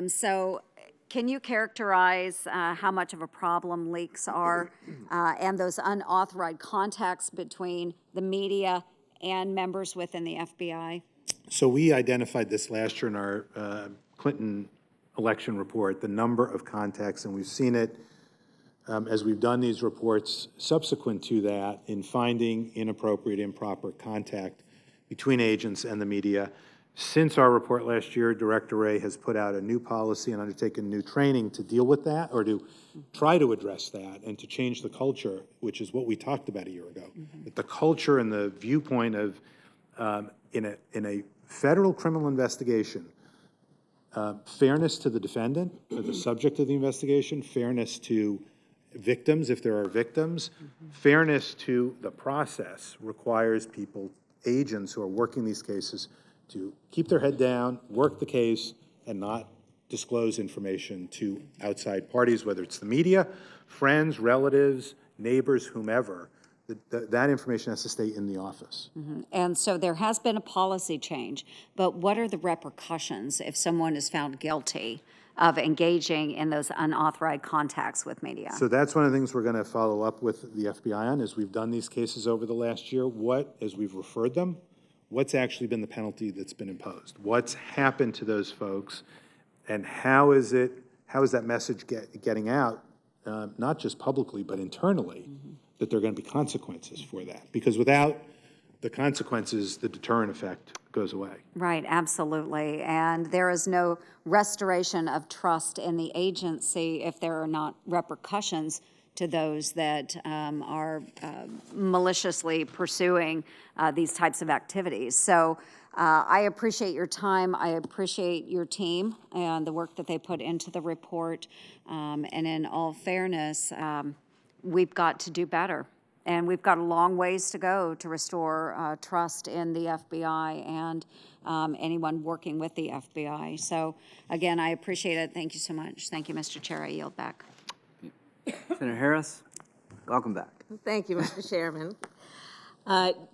So can you characterize how much of a problem leaks are and those unauthorized contacts between the media and members within the FBI? So we identified this last year in our Clinton election report, the number of contacts, and we've seen it as we've done these reports subsequent to that in finding inappropriate, improper contact between agents and the media. Since our report last year, Director Wray has put out a new policy and undertaken new training to deal with that, or to try to address that and to change the culture, which is what we talked about a year ago. That the culture and the viewpoint of, in a federal criminal investigation, fairness to the defendant, or the subject of the investigation, fairness to victims, if there are victims, fairness to the process requires people, agents who are working these cases, to keep their head down, work the case, and not disclose information to outside parties, whether it's the media, friends, relatives, neighbors, whomever. That information has to stay in the office. And so there has been a policy change, but what are the repercussions if someone is found guilty of engaging in those unauthorized contacts with media? So that's one of the things we're going to follow up with the FBI on, as we've done these cases over the last year. As we've referred them, what's actually been the penalty that's been imposed? What's happened to those folks, and how is that message getting out, not just publicly, but internally, that there are going to be consequences for that? Because without the consequences, the deterrent effect goes away. Right, absolutely. And there is no restoration of trust in the agency if there are not repercussions to those that are maliciously pursuing these types of activities. So I appreciate your time. I appreciate your team and the work that they put into the report. And in all fairness, we've got to do better. And we've got a long ways to go to restore trust in the FBI and anyone working with the FBI. So, again, I appreciate it. Thank you so much. Thank you, Mr. Chair. I yield back. Senator Harris, welcome back. Thank you, Mr. Chairman.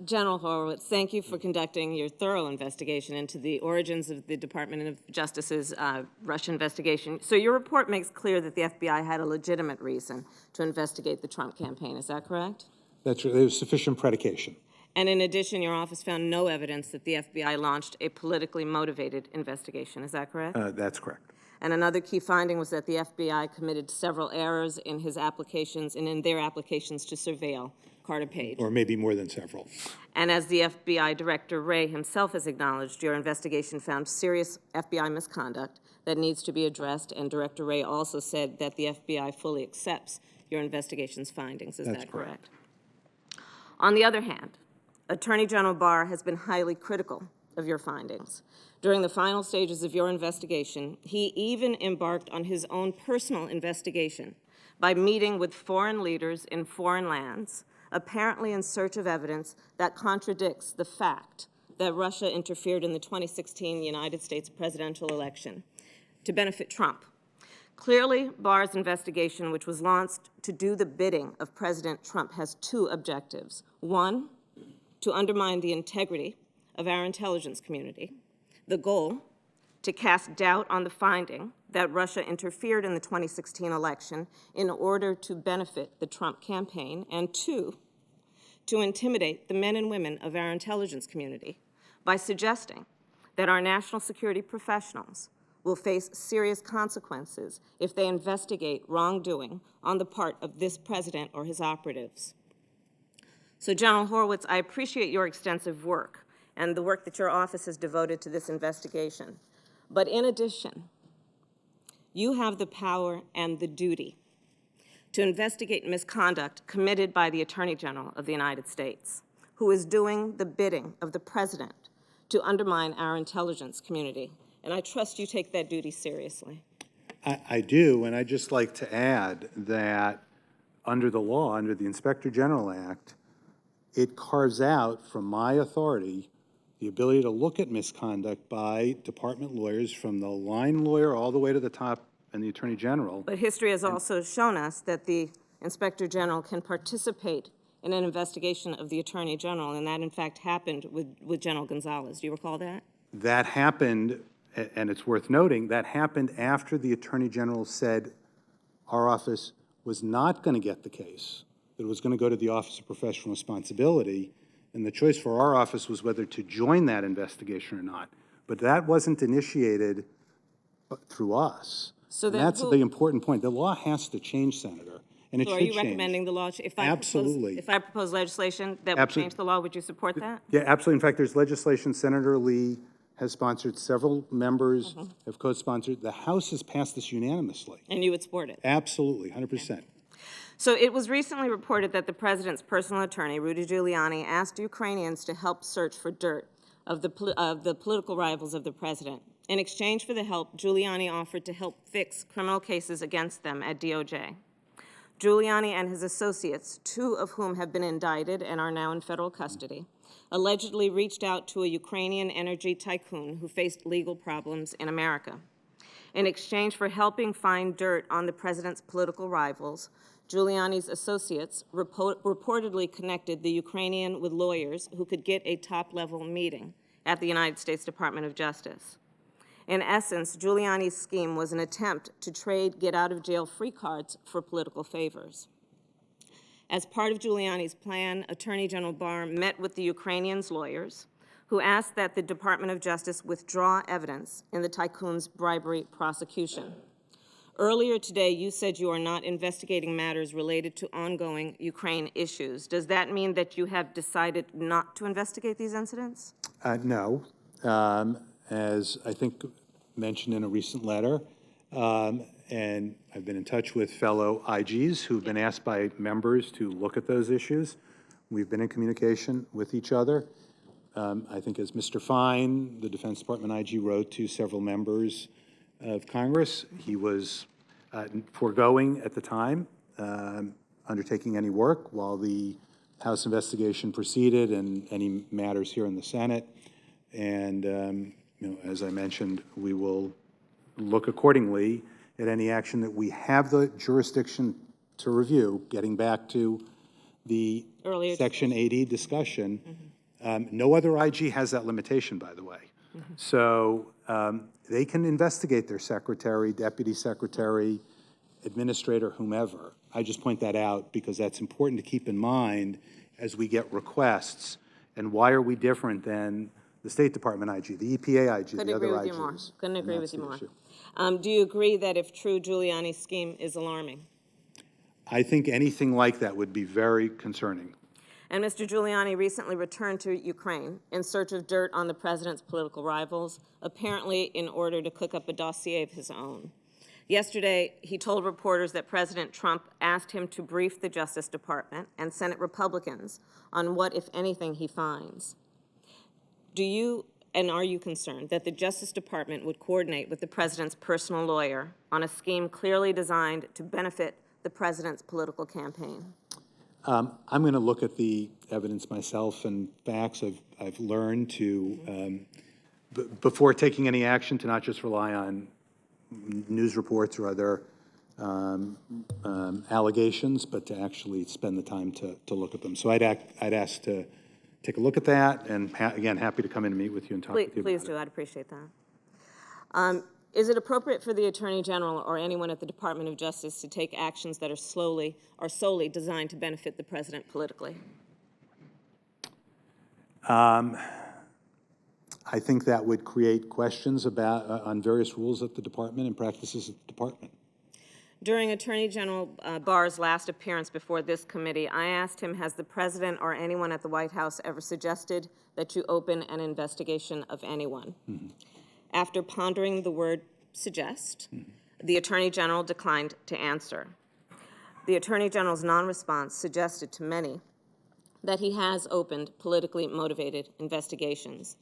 General Horowitz, thank you for conducting your thorough investigation into the origins of the Department of Justice's Russia investigation. So your report makes clear that the FBI had a legitimate reason to investigate the Trump campaign. Is that correct? That's right. There's sufficient predication. And in addition, your office found no evidence that the FBI launched a politically motivated investigation. Is that correct? That's correct. And another key finding was that the FBI committed several errors in his applications and in their applications to surveil Carter Page. Or maybe more than several. And as the FBI Director Wray himself has acknowledged, your investigation found serious FBI misconduct that needs to be addressed, and Director Wray also said that the FBI fully accepts your investigation's findings. Is that correct? On the other hand, Attorney General Barr has been highly critical of your findings. During the final stages of your investigation, he even embarked on his own personal investigation by meeting with foreign leaders in foreign lands, apparently in search of evidence that contradicts the fact that Russia interfered in the 2016 United States presidential election to benefit Trump. Clearly, Barr's investigation, which was launched to do the bidding of President Trump, has two objectives. One, to undermine the integrity of our intelligence community. The goal, to cast doubt on the finding that Russia interfered in the 2016 election in order to benefit the Trump campaign. And two, to intimidate the men and women of our intelligence community by suggesting that our national security professionals will face serious consequences if they investigate wrongdoing on the part of this president or his operatives. So, General Horowitz, I appreciate your extensive work and the work that your office has devoted to this investigation. But in addition, you have the power and the duty to investigate misconduct committed by the Attorney General of the United States, who is doing the bidding of the President to undermine our intelligence community. And I trust you take that duty seriously. I do, and I'd just like to add that under the law, under the Inspector General Act, it carves out from my authority the ability to look at misconduct by department lawyers from the line lawyer all the way to the top and the Attorney General. But history has also shown us that the Inspector General can participate in an investigation of the Attorney General, and that in fact happened with General Gonzalez. Do you recall that? That happened, and it's worth noting, that happened after the Attorney General said our office was not going to get the case, that it was going to go to the Office of Professional Responsibility, and the choice for our office was whether to join that investigation or not. But that wasn't initiated through us. So and that's the important point. The law has to change, Senator, and it should change. So are you recommending the law? Absolutely. If I propose legislation that would change the law, would you support that? Yeah, absolutely. In fact, there's legislation. Senator Lee has sponsored, several members have co-sponsored. The House has passed this unanimously. And you would support it? Absolutely, 100%. Okay. So it was recently reported that the president's personal attorney, Rudy Giuliani, asked Ukrainians to help search for dirt of the political rivals of the president. In exchange for the help, Giuliani offered to help fix criminal cases against them at DOJ. Giuliani and his associates, two of whom have been indicted and are now in federal custody, allegedly reached out to a Ukrainian energy tycoon who faced legal problems in America. In exchange for helping find dirt on the president's political rivals, Giuliani's associates reportedly connected the Ukrainian with lawyers who could get a top-level meeting at the United States Department of Justice. In essence, Giuliani's scheme was an attempt to trade get-out-of-jail-free cards for political favors. As part of Giuliani's plan, Attorney General Barr met with the Ukrainians' lawyers, who asked that the Department of Justice withdraw evidence in the tycoon's bribery prosecution. Earlier today, you said you are not investigating matters related to ongoing Ukraine issues. Does that mean that you have decided not to investigate these incidents? No. As I think mentioned in a recent letter, and I've been in touch with fellow IGs who've been asked by members to look at those issues. We've been in communication with each other. I think as Mr. Fine, the Defense Department IG, wrote to several members of Congress, he was foregoing at the time undertaking any work while the House investigation proceeded and any matters here in the Senate. And you know, as I mentioned, we will look accordingly at any action that we have the jurisdiction to review. Getting back to the Section 80 discussion, no other IG has that limitation, by the way. So they can investigate their secretary, deputy secretary, administrator, whomever. I just point that out because that's important to keep in mind as we get requests. And why are we different than the State Department IG, the EPA IG, Couldn't the other agree with you more. IGs. Couldn't And agree that's with you the more. issue. Do you agree that if true, Giuliani's scheme is alarming? I think anything like that would be very concerning. And Mr. Giuliani recently returned to Ukraine in search of dirt on the president's political rivals, apparently in order to cook up a dossier of his own. Yesterday, he told reporters that President Trump asked him to brief the Justice Department and Senate Republicans on what, if anything, he finds. Do you and are you concerned that the Justice Department would coordinate with the president's personal lawyer on a scheme clearly designed to benefit the president's political campaign? I'm going to look at the evidence myself and facts. I've learned to, before taking any action, to not just rely on news reports or other allegations, but to actually spend the time to look at them. So I'd ask to take a look at that, and again, happy to come in and meet with you and talk with you about Please do. I'd appreciate that. Is it appropriate for the Attorney General or anyone at the Department of Justice to take actions that are solely designed to benefit the president politically? I think that would create questions about on various rules at the department and practices at the department. During Attorney General Barr's last appearance before this committee, I asked him, has the president or anyone at the White House ever suggested that you open an investigation of anyone? Mm-hmm. After pondering the word suggest, the Attorney General declined to answer. The Attorney General's non-response suggested to many that he has opened politically motivated investigations.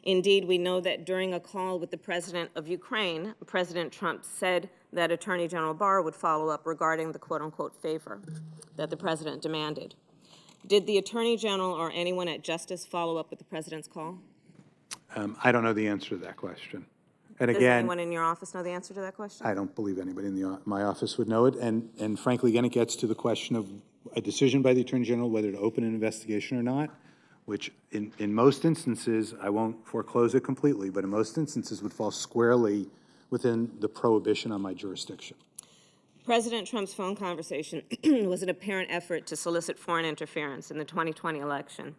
Indeed, we know that during a call with the president of Ukraine, President Trump said that Attorney General Barr would follow up regarding the quote-unquote favor that the president demanded. Did the Attorney General or anyone at Justice follow up with the president's call? I don't know the answer to that question. And Does again, anyone in your office know the answer to that question? I don't believe anybody in my office would know it. And frankly, again, it gets to the question of a decision by the Attorney General whether to open an investigation or not, which in most instances, I won't foreclose it completely, but in most instances would fall squarely within the prohibition on my jurisdiction. President Trump's phone conversation was an apparent effort to solicit foreign interference in the 2020 election.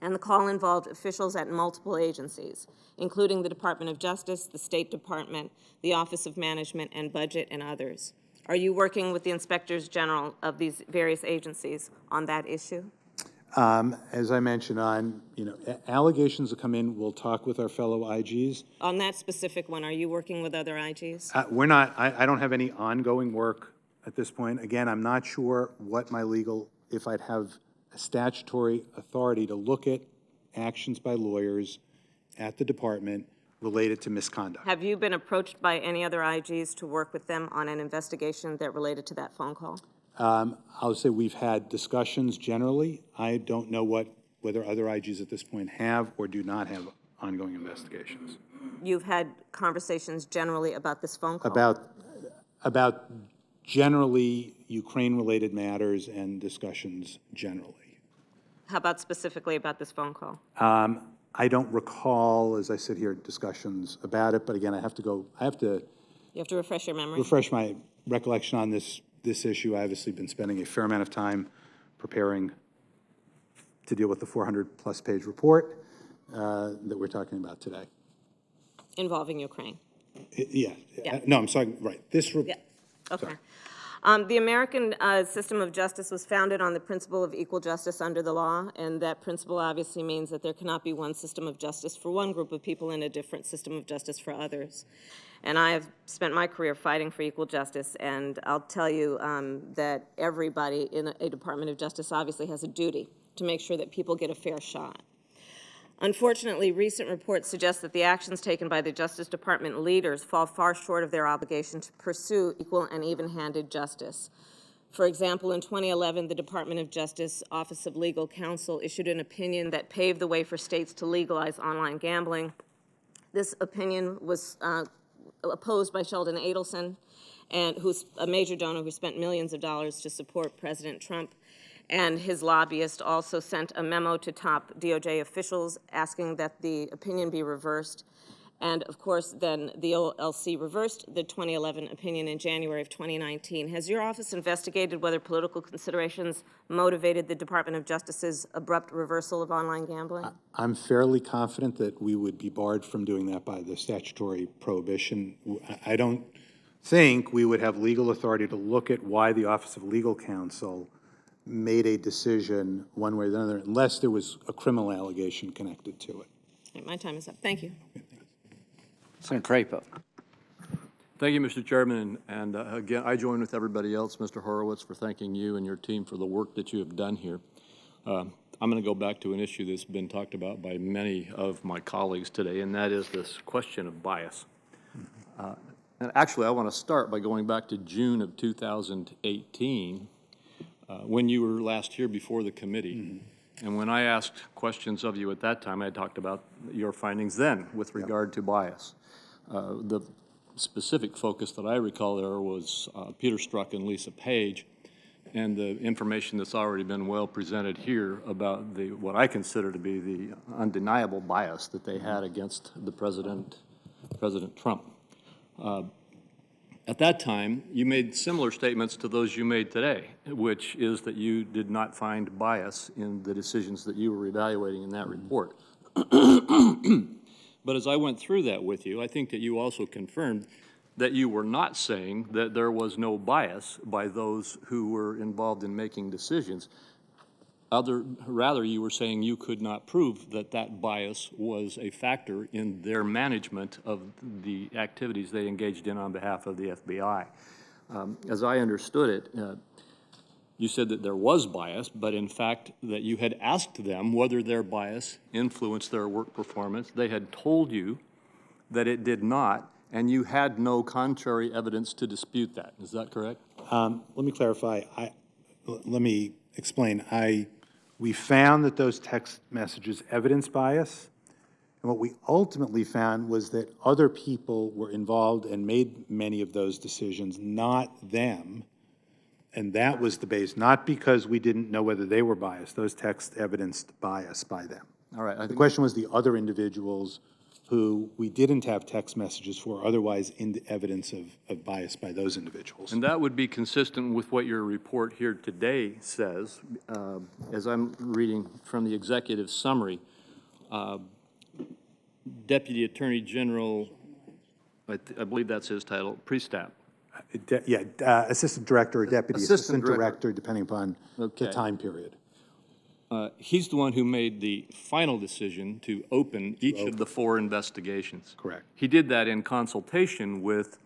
And the call involved officials at multiple agencies, including the Department of Justice, the State Department, the Office of Management and Budget, and others. Are you working with the inspectors general of these various agencies on that issue? As I mentioned, allegations that come in, we'll talk with our fellow IGs. On that specific one, are you working with other IGs? We're not. I don't have any ongoing work at this point. Again, I'm not sure what my if I'd have a statutory authority to look at actions by lawyers at the department related to misconduct. Have you been approached by any other IGs to work with them on an investigation that related to that phone call? I'll say we've had discussions generally. I don't know whether other IGs at this point have or do not have ongoing investigations. You've had conversations generally about this phone call? About generally Ukraine-related matters and discussions generally. How about specifically about this phone call? I don't recall, as I sit here, discussions about it, but again, I have to. You have to refresh your memory? Refresh my recollection on this issue. I've obviously been spending a fair amount of time preparing to deal with the 400-plus page report that we're talking about today. Involving Ukraine? Yeah. Yeah. No, I'm sorry, right. This report. Yeah, okay. The American system of justice was founded on the principle of equal justice under the law, and that principle obviously means that there cannot be one system of justice for one group of people and a different system of justice for others. And I have spent my career fighting for equal justice, and I'll tell you that everybody in a Department of Justice obviously has a duty to make sure that people get a fair shot. Unfortunately, recent reports suggest that the actions taken by the Justice Department leaders fall far short of their obligation to pursue equal and even-handed justice. For example, in 2011, the Department of Justice Office of Legal Counsel issued an opinion that paved the way for states to legalize online gambling. This opinion was opposed by Sheldon Adelson, who's a major donor who spent millions of dollars to support President Trump. And his lobbyist also sent a memo to top DOJ officials asking that the opinion be reversed. And of course, then the OLC reversed the 2011 opinion in January of 2019. Has your office investigated whether political considerations motivated the Department of Justice's abrupt reversal of online gambling? I'm fairly confident that we would be barred from doing that by the statutory prohibition. I don't think we would have legal authority to look at why the Office of Legal Counsel made a decision one way or the other, unless there was a criminal allegation connected to it. Okay, my time is up. Thank you. Senator Crapo. Thank you, Mr. Chairman, and again, I join with everybody else, Mr. Horowitz, for thanking you and your team for the work that you have done here. I'm going to go back to an issue that's been talked about by many of my colleagues today, and that is this question of bias. And actually, I want to start by going back to June of 2018, when you were last here before the committee. And when I asked questions of you at that time, I talked about your findings then with regard to bias. The specific focus that I recall there was Peter Strzok and Lisa Page, and the information that's already been well presented here about what I consider to be the undeniable bias that they had against the President Trump. At that time, you made similar statements to those you made today, which is that you did not find bias in the decisions that you were evaluating in that report. But as I went through that with you, I think that you also confirmed that you were not saying that there was no bias by those who were involved in making decisions. Rather, you were saying you could not prove that that bias was a factor in their management of the activities they engaged in on behalf of the FBI. As I understood it, you said that there was bias, but in fact that you had asked them whether their bias influenced their work performance. They had told you that it did not, and you had no contrary evidence to dispute that. Is that correct? Let me clarify. Let me explain. We found that those text messages evidenced bias, and what we ultimately found was that other people were involved and made many of those decisions, not them, and that was the base, not because we didn't know whether they were biased. Those texts evidenced bias by them. All right. The question was the other individuals who we didn't have text messages for, otherwise evidence of bias by those individuals. And that would be consistent with what your report here today says. As I'm reading from the executive summary, Deputy Attorney General, I believe that's his title, Priestap. Assistant Director or Deputy Assistant Director, depending upon the time period. He's the one who made the final decision to open each of the 4 investigations. Correct. He did that in consultation with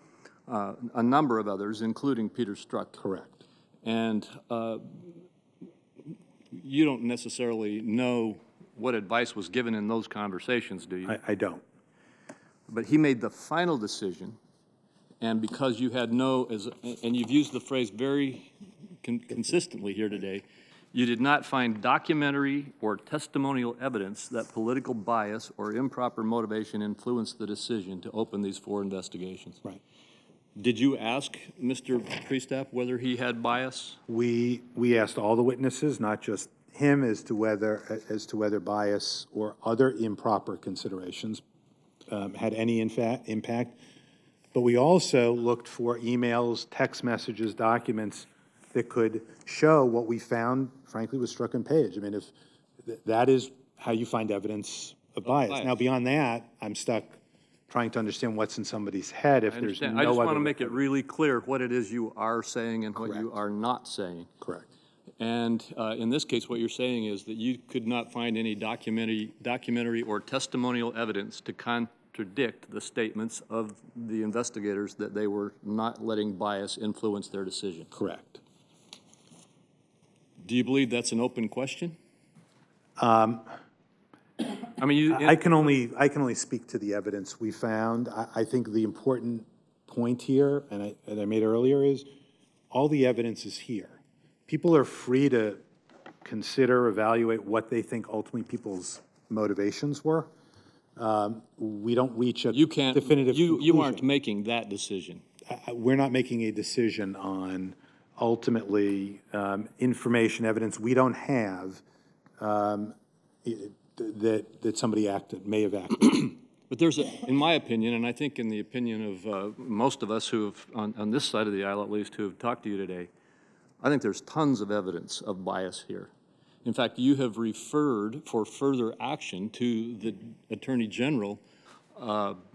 a number of others, including Peter Strzok. Correct. And you don't necessarily know what advice was given in those conversations, do you? I don't. But he made the final decision, and because you had and you've used the phrase very consistently here today, you did not find documentary or testimonial evidence that political bias or improper motivation influenced the decision to open these 4 investigations. Right. Did you ask Mr. Priestap whether he had bias? We asked all the witnesses, not just him, as to whether bias or other improper considerations had any impact. But we also looked for emails, text messages, documents that could show what we found, frankly, was Strzok and Page. I mean, if that is how you find evidence of bias. Now, beyond that, I'm stuck trying to understand what's in somebody's head if there's no other. I just want to make it really clear what it is you are saying and what you are not saying. Correct. And in this case, what you're saying is that you could not find any documentary or testimonial evidence to contradict the statements of the investigators that they were not letting bias influence their decision. Correct. Do you believe that's an open question? I mean, I can only speak to the evidence we found. I think the important point here, and I made earlier, is all the evidence is here. People are free to consider, evaluate what they think ultimately people's motivations were. We don't reach a definitive conclusion. You aren't making that decision. We're not making a decision on ultimately information, evidence we don't have that somebody may have acted. But there's, in my opinion, and I think in the opinion of most of us who have, on this side of the aisle at least, who have talked to you today, I think there's tons of evidence of bias here. In fact, you have referred for further action to the Attorney General,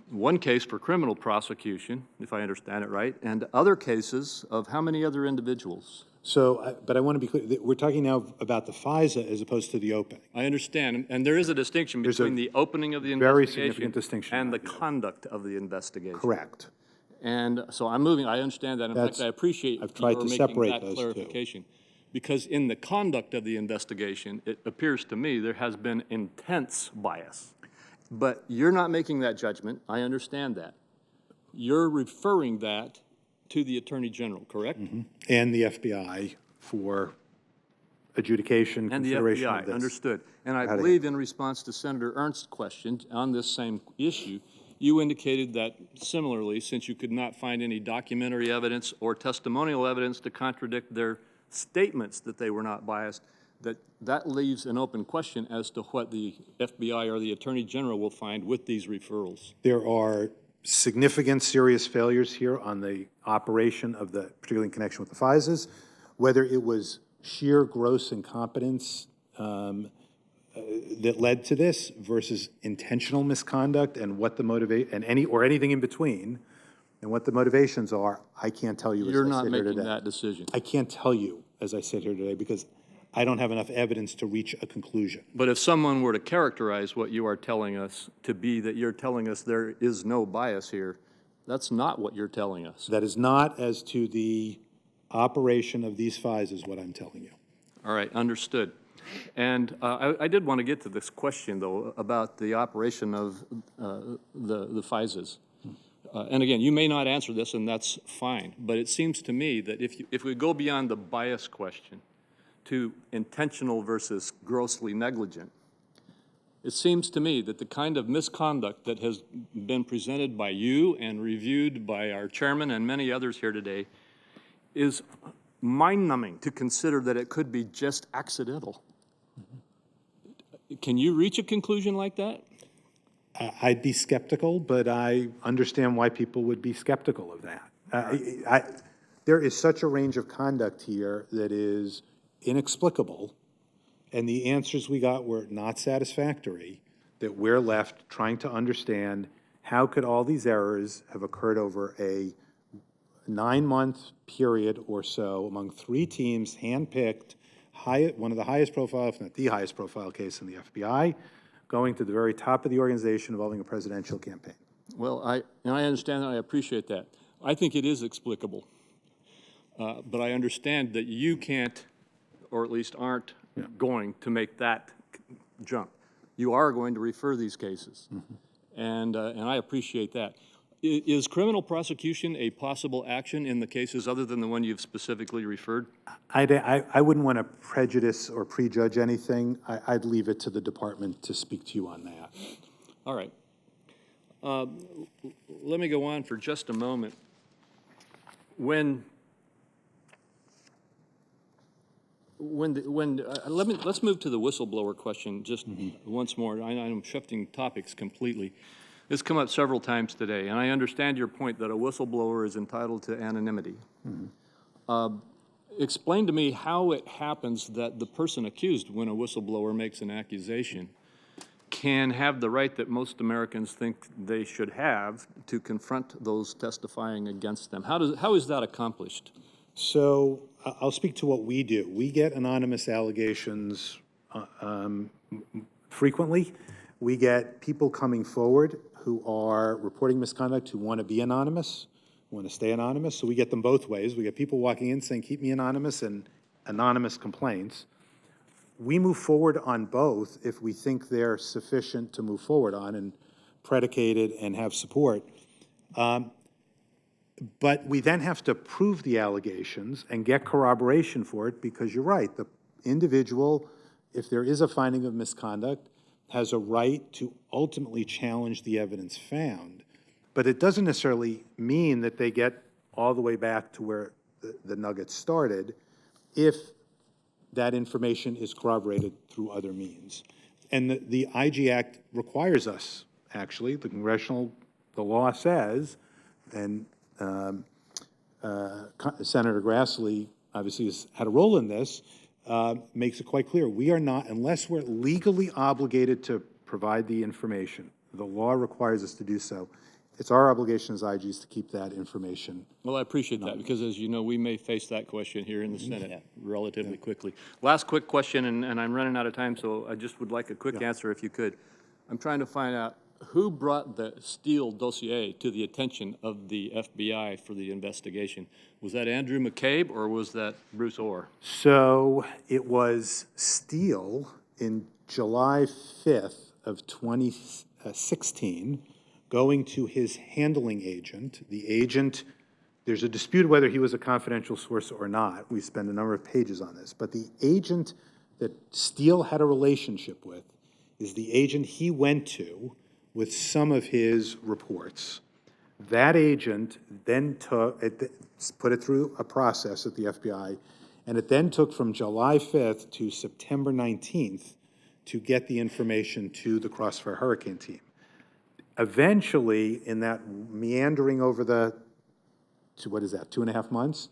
one case for criminal prosecution, if I understand it right, and other cases of how many other individuals? So, but I want to be clear, we're talking now about the FISA as opposed to the opening. I understand, and there is a distinction There's a between the opening of the very investigation significant distinction and the about the conduct of the investigation. Correct. And so I'm moving, I understand that. In fact, I appreciate I've tried your to making separate that those two. clarification. Because in the conduct of the investigation, it appears to me there has been intense bias. But you're not making that judgment. I understand that. You're referring that to the Attorney General, correct? Mm-hmm. And the FBI for adjudication, And the consideration FBI, of this. understood. And I How to- believe in response to Senator Ernst's question on this same issue, you indicated that similarly, since you could not find any documentary evidence or testimonial evidence to contradict their statements that they were not biased, that leaves an open question as to what the FBI or the Attorney General will find with these referrals. There are significant serious failures here on the operation of the, particularly in connection with the FISAs, whether it was sheer gross incompetence that led to this versus intentional misconduct and what the anything in between and what the motivations are, I can't tell you as You're I not sit here making today. that decision. I can't tell you as I sit here today because I don't have enough evidence to reach a conclusion. But if someone were to characterize what you are telling us to be that you're telling us there is no bias here, that's not what you're telling us. That is not as to the operation of these FISAs what I'm telling you. All right, understood. And I did want to get to this question, though, about the operation of the FISAs. And again, you may not answer this, and that's fine. But it seems to me that if we go beyond the bias question to intentional versus grossly negligent, it seems to me that the kind of misconduct that has been presented by you and reviewed by our chairman and many others here today is mind-numbing to consider that it could be just accidental. Can you reach a conclusion like that? I'd be skeptical, but I understand why people would be skeptical of that. There is such a range of conduct here that is inexplicable, and the answers we got were not satisfactory, that we're left trying to understand how could all these errors have occurred over a 9-month period or so among 3 teams, handpicked, one of the highest profile, if not the highest profile case in the FBI, going to the very top of the organization involving a presidential campaign. Well, I understand that. I appreciate that. I think it is explicable. But I understand that you can't, or at least aren't, going to make that jump. You are going to refer these cases. Mm-hmm. And I appreciate that. Is criminal prosecution a possible action in the cases other than the one you've specifically referred? I wouldn't want to prejudice or prejudge anything. I'd leave it to the department to speak to you on that. All right. Let me go on for just a moment. Let's move to the whistleblower question just once more. I'm shifting topics completely. It's come up several times today, and I understand your point that a whistleblower is entitled to anonymity. Mm-hmm. Explain to me how it happens that the person accused, when a whistleblower makes an accusation, can have the right that most Americans think they should have to confront those testifying against them. How is that accomplished? So I'll speak to what we do. We get anonymous allegations frequently. We get people coming forward who are reporting misconduct who want to be anonymous, want to stay anonymous. So we get them both ways. We get people walking in saying, keep me anonymous, and anonymous complaints. We move forward on both if we think they're sufficient to move forward on and predicated and have support. But we then have to prove the allegations and get corroboration for it, because you're right, the individual, if there is a finding of misconduct, has a right to ultimately challenge the evidence found. But it doesn't necessarily mean that they get all the way back to where the nugget started if that information is corroborated through other means. And the IG Act requires us actually. The law says, and Senator Grassley obviously has had a role in this, makes it quite clear. We are not, unless we're legally obligated to provide the information, the law requires us to do so. It's our obligation as IGs to keep that information. Well, I appreciate that, because as you know, we may face that question here in the Senate relatively quickly. Last quick question, and I'm running out of time, so I just would like a quick answer if you could. I'm trying to find out who brought the Steele dossier to the attention of the FBI for the investigation. Was that Andrew McCabe or was that Bruce Orr? So it was Steele in July 5th of 2016, going to his handling agent. The agent, there's a dispute whether he was a confidential source or not. We spend a number of pages on this. But the agent that Steele had a relationship with is the agent he went to with some of his reports. That agent then put it through a process at the FBI, and it then took from July 5th to September 19th to get the information to the Crossfire Hurricane team. Eventually, in that meandering over the, what is that, 2.5 months,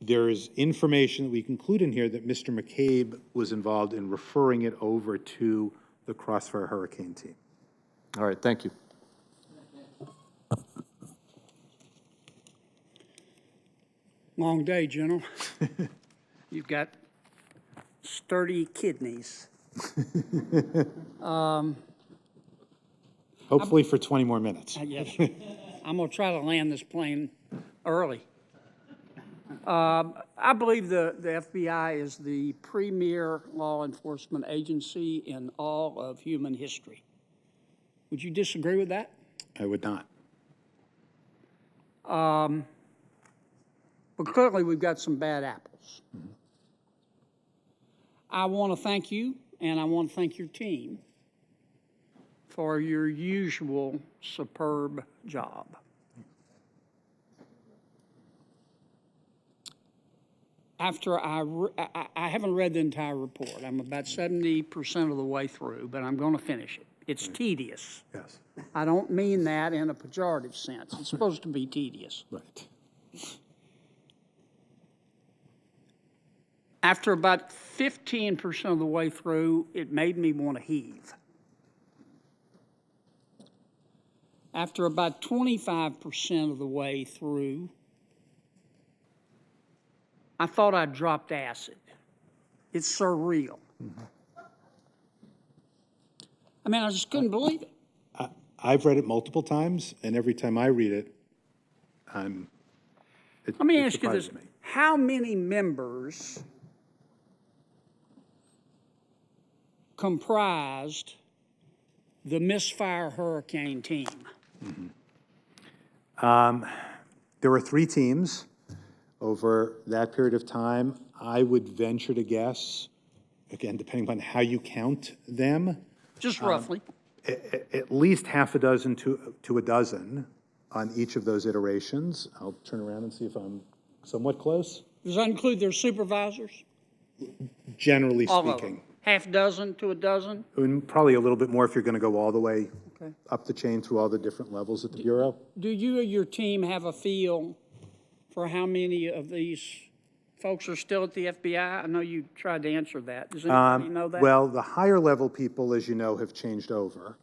there is information that we conclude in here that Mr. McCabe was involved in referring it over to the Crossfire Hurricane team. All right, thank you. Long day, General. You've got sturdy kidneys. Hopefully for 20 more minutes. Yes, I'm going to try to land this plane early. I believe the FBI is the premier law enforcement agency in all of human history. Would you disagree with that? I would not. But clearly we've got some bad apples. Mm-hmm. I want to thank you, and I want to thank your team for your usual superb job. After I haven't read the entire report. I'm about 70% of the way through, but I'm going to finish it. It's tedious. Yes. I don't mean that in a pejorative sense. It's supposed to be tedious. Right. After about 15% of the way through, it made me want to heave. After about 25% of the way through, I thought I'd dropped acid. It's surreal. Mm-hmm. I mean, I just couldn't believe it. I've read it multiple times, and every time I read it, Let me ask you this. How many members comprised the misfire hurricane team? Mm-hmm. There were 3 teams over that period of time. I would venture to guess, again, depending on how you count them. Just roughly. At least half a dozen to a dozen on each of those iterations. I'll turn around and see if I'm somewhat close. Does that include their supervisors? Generally All of speaking. them. Half dozen to a dozen? And probably a little bit more if you're going to go all the way Okay. up the chain through all the different levels at the Bureau. Do you or your team have a feel for how many of these folks are still at the FBI? I know you tried to answer that. Does anybody know that? Well, the higher level people, as you know, have changed over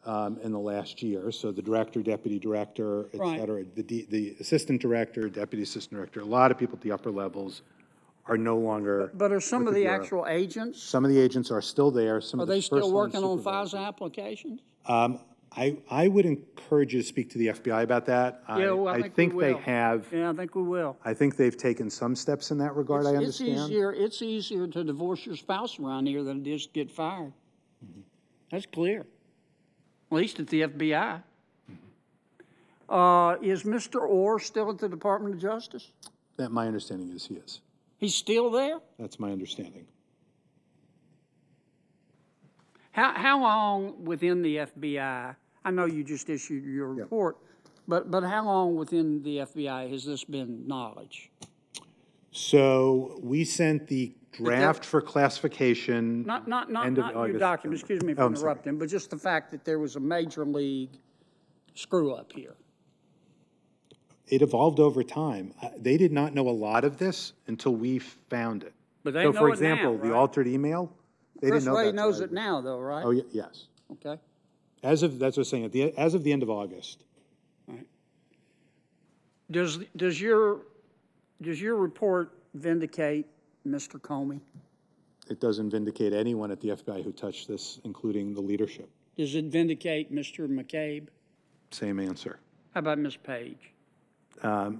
in the last year. So the director, deputy director, et Right. cetera, the assistant director, deputy assistant director, a lot of people at the upper levels are no longer. But are some with of the Bureau. actual agents, Some of the agents are still there. Some are of the they still first-line working on supervisors. FISA applications? I would encourage you to speak to the FBI about that. Yeah, well, I think we they will. have. Yeah, I think we will. I think they've taken some steps in that regard, I understand. It's easier to divorce your spouse around here than it is to get fired. Mm-hmm. That's clear, at least at the FBI. Mm-hmm. Is Mr. Orr still at the Department of Justice? That my understanding is he is. He's still there? That's my understanding. How long within the FBI, I know you just issued your report, but how long within the FBI has this been knowledge? So we sent the draft for classification. Not end of your August. document, excuse me Oh, for I'm sorry. interrupting, but just the fact that there was a major league screw-up here. It evolved over time. They did not know a lot of this until we found it. But they So, know for it example, now, the right? altered email, they Chris didn't know Ray that. till knows I- it now, though, right? Oh, yes. Okay. That's what I was saying, as of the end of August. Does your report vindicate Mr. Comey? It doesn't vindicate anyone at the FBI who touched this, including the leadership. Does it vindicate Mr. McCabe? Same answer. How about Ms. Page? A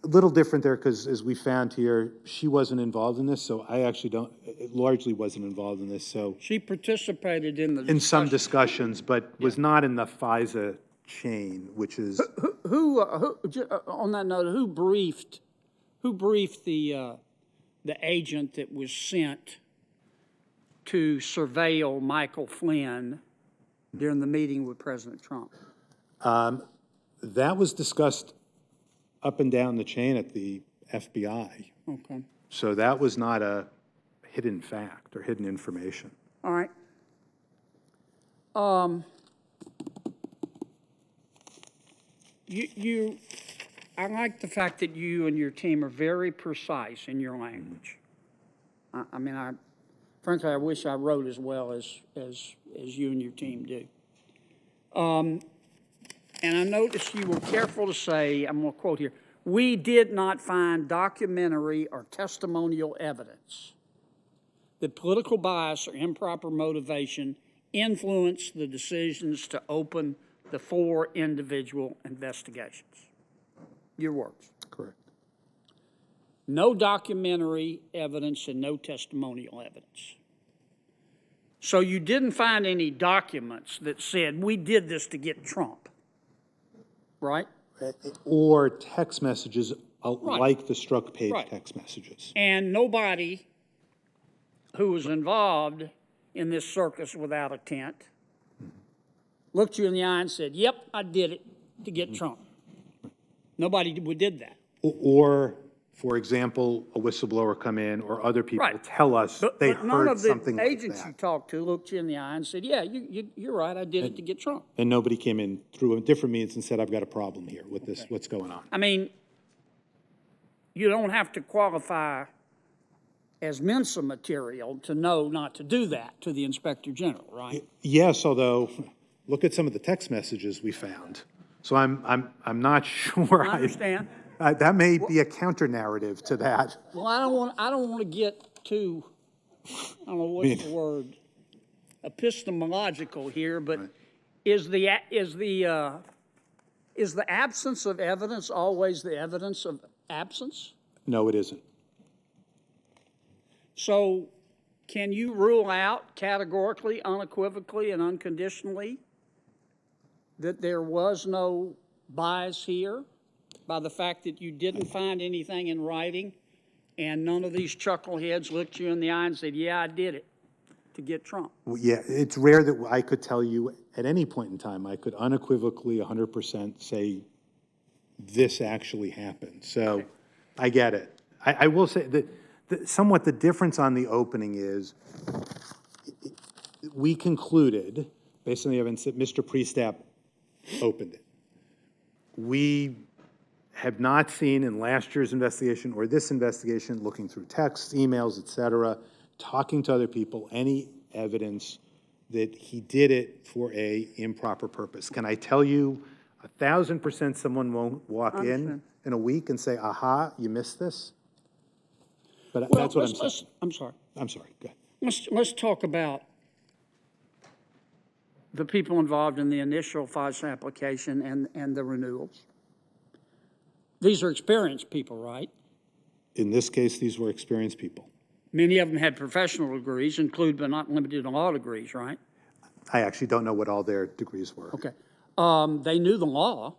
little different there, because as we found here, she wasn't involved in this, so I actually don't, largely wasn't involved in this, so. She participated in the In some discussion. discussions, but was not in the FISA chain, which is, On that note, who briefed the agent that was sent to surveil Michael Flynn during the meeting with President Trump? that was discussed up and down the chain at the FBI. Okay. So that was not a hidden fact or hidden information. All right. I like the fact that you and your team are very precise in your language. Frankly, I wish I wrote as well as you and your team do. And I noticed you were careful to say, I'm going to quote here, "We did not find documentary or testimonial evidence that political bias or improper motivation influenced the decisions to open the 4 individual investigations." Your words. Correct. No documentary evidence and no testimonial evidence. So you didn't find any documents that said, we did this to get Trump, right? Or text messages Right. like the struck page Right. text messages. And nobody who was involved in this circus without a tent looked you in the eye and said, yep, I did it to get Trump. Nobody did that. Or, for example, a whistleblower come in or other people Right. tell us they But none heard of the something like agents you that. talked to looked you in the eye and said, yeah, you're right, I did it to get Trump. And nobody came in through a different means and said, I've got a problem here with this, what's going on. I mean, you don't have to qualify as Mensa material to know not to do that to the Inspector General, right? Yes, although, look at some of the text messages we found. So I'm not sure. I understand. That may be a counter narrative to that. Well, I don't want to get too, I don't know what's the word, epistemological here, but is the absence of evidence always the evidence of absence? No, it isn't. So can you rule out categorically, unequivocally, and unconditionally that there was no bias here by the fact that you didn't find anything in writing and none of these chuckleheads looked you in the eye and said, yeah, I did it to get Trump? Well, yeah, it's rare that I could tell you at any point in time, I could unequivocally 100% say this actually happened. So okay. I get it. I will say that somewhat the difference on the opening is we concluded, based on the evidence, that Mr. Priestap opened it. We have not seen in last year's investigation or this investigation, looking through texts, emails, et cetera, talking to other people, any evidence that he did it for a improper purpose. Can I tell you 1,000% someone won't walk in a week and say, aha, you missed this? But well, that's what I'm saying. I'm sorry. I'm sorry, go ahead. Let's talk about the people involved in the initial FISA application and the renewals. These are experienced people, right? In this case, these were experienced people. Many of them had professional degrees, include but not limited to law degrees, right? I actually don't know what all their degrees were. Okay. They knew the law.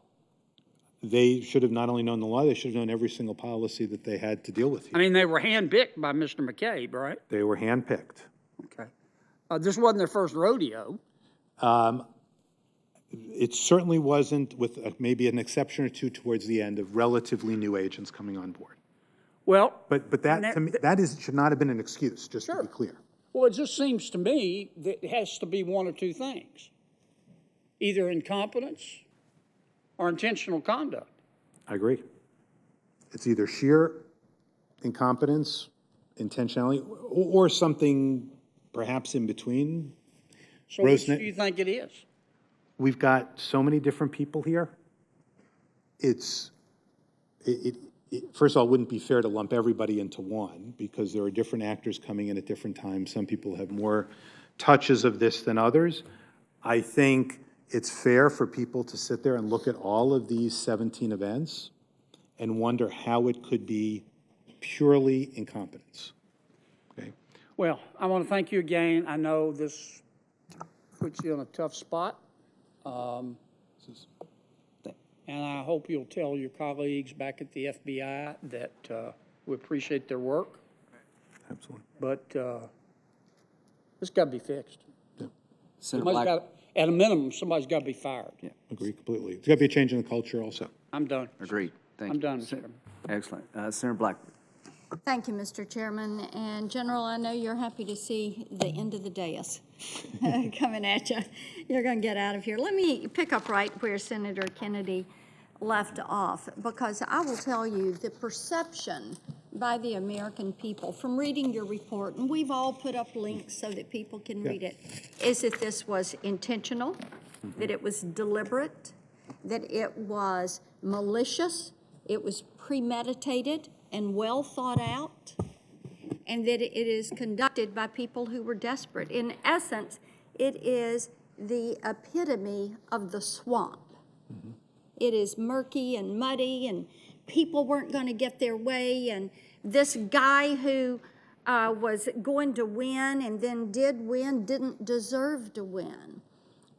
They should have not only known the law, they should have known every single policy that they had to deal with here. I mean, they were handpicked by Mr. McCabe, right? They were handpicked. Okay. This wasn't their first rodeo. It certainly wasn't, with maybe an exception or two towards the end, of relatively new agents coming on board. Well. But that, to me, should not have been an excuse, just to be clear. Well, it just seems to me that it has to be one or two things. Either incompetence or intentional conduct. I agree. It's either sheer incompetence, intentionality, or something perhaps in between. So which do you think it is? We've got so many different people here. First of all, it wouldn't be fair to lump everybody into one because there are different actors coming in at different times. Some people have more touches of this than others. I think it's fair for people to sit there and look at all of these 17 events and wonder how it could be purely incompetence. Okay. Well, I want to thank you again. I know this puts you in a tough spot. And I hope you'll tell your colleagues back at the FBI that we appreciate their work. Absolutely. But it's got to be fixed. Yeah. At a minimum, somebody's got to be fired. Yeah. Agree completely. There's got to be a change in the culture also. I'm done. Agreed. Thank you. I'm done, Mr. Chairman. Excellent. Senator Blackburn. Thank you, Mr. Chairman. And General, I know you're happy to see the end of the dais coming at you. You're going to get out of here. Let me pick up right where Senator Kennedy left off, because I will tell you the perception by the American people from reading your report, and we've all put up links so that people can read it, is that this was intentional, that it was deliberate, that it was malicious, it was premeditated and well thought out, and that it is conducted by people who were desperate. In essence, it is the epitome of the swamp. It is murky and muddy, and people weren't going to get their way, and this guy who was going to win and then did win didn't deserve to win.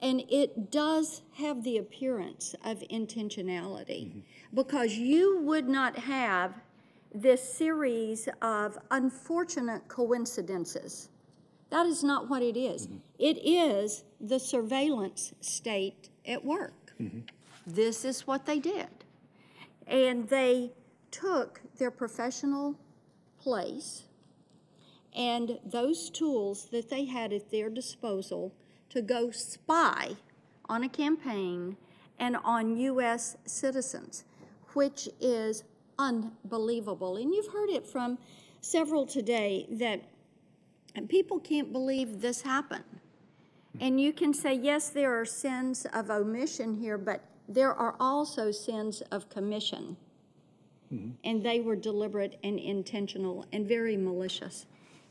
And it does have the appearance of intentionality, because you would not have this series of unfortunate coincidences. That is not what it is. It is the surveillance state at work. This is what they did. And they took their professional place and those tools that they had at their disposal to go spy on a campaign and on U.S. citizens, which is unbelievable. And you've heard it from several today that people can't believe this happened. And you can say, yes, there are sins of omission here, but there are also sins of commission. And they were deliberate and intentional and very malicious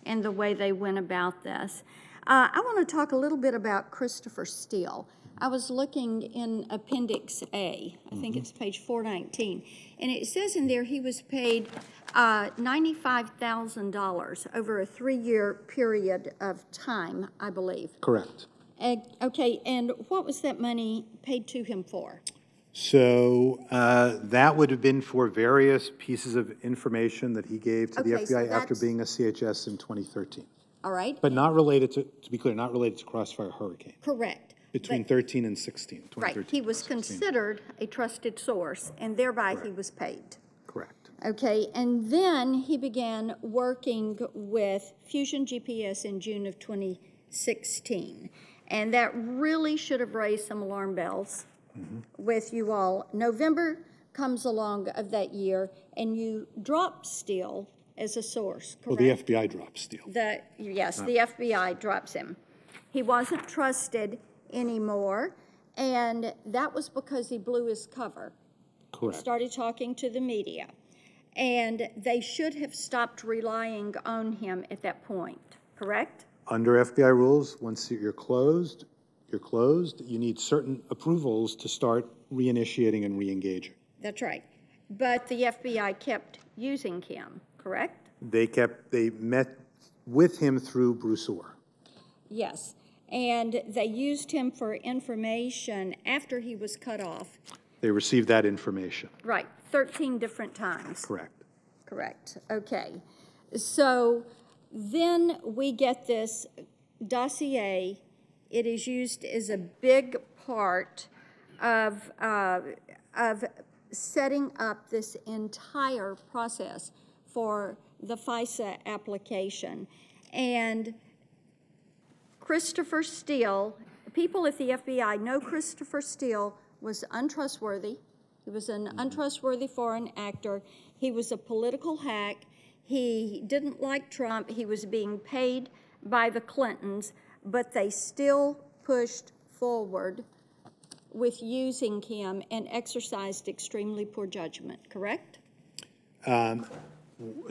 in the way they went about this. I want to talk a little bit about Christopher Steele. I was looking in Appendix A, I think it's page 419, and it says in there he was paid $95,000 over a 3-year period of time, I believe. Correct. Okay, and what was that money paid to him for? So that would have been for various pieces of information that he gave to the Okay, so FBI after that's- being a CHS in 2013. All right? But not related to be clear, not related to Crossfire Hurricane. Correct. Between But- 13 and 16. Right, he was considered a trusted source, and thereby he was paid. Correct. Okay, and then he began working with Fusion GPS in June of 2016. And that really should have raised some alarm bells with you all. November comes along of that year, and you drop Steele as a source, correct? Well, the FBI dropped Steele. Yes, the FBI drops him. He wasn't trusted anymore, and that was because he blew his cover. Correct. Started talking to the media, and they should have stopped relying on him at that point, correct? Under FBI rules, once you're closed, you're closed. You need certain approvals to start reinitiating and reengaging. That's right. But the FBI kept using him, correct? They met with him through Bruce Orr. Yes, and they used him for information after he was cut off. They received that information. Right, 13 different times. Correct. Correct, okay. So then we get this dossier. It is used as a big part of setting up this entire process for the FISA application. And Christopher Steele, people at the FBI know Christopher Steele was untrustworthy. He was an untrustworthy foreign actor. He was a political hack. He didn't like Trump. He was being paid by the Clintons, but they still pushed forward with using him and exercised extremely poor judgment, correct?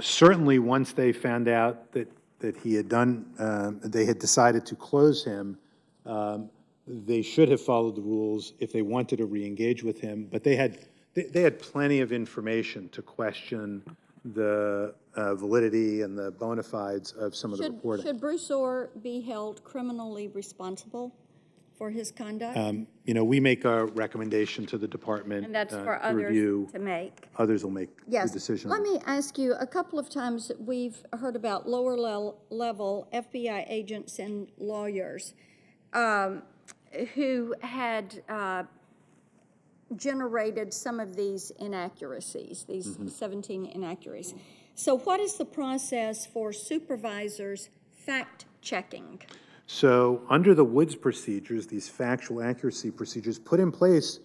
Certainly, once they found out that he had done, they had decided to close him, they should have followed the rules if they wanted to re-engage with him, but they had plenty of information to question the validity and the bona fides of some of the reporting. Should Bruce Orr be held criminally responsible for his conduct? You know, we make a recommendation to the department And that's for to others review. to make. Others will make the Yes. decision. Let me ask you, a couple of times we've heard about lower level FBI agents and lawyers who had generated some of these inaccuracies, these 17 inaccuracies. So what is the process for supervisors fact-checking? So under the Woods procedures, these factual accuracy procedures put in place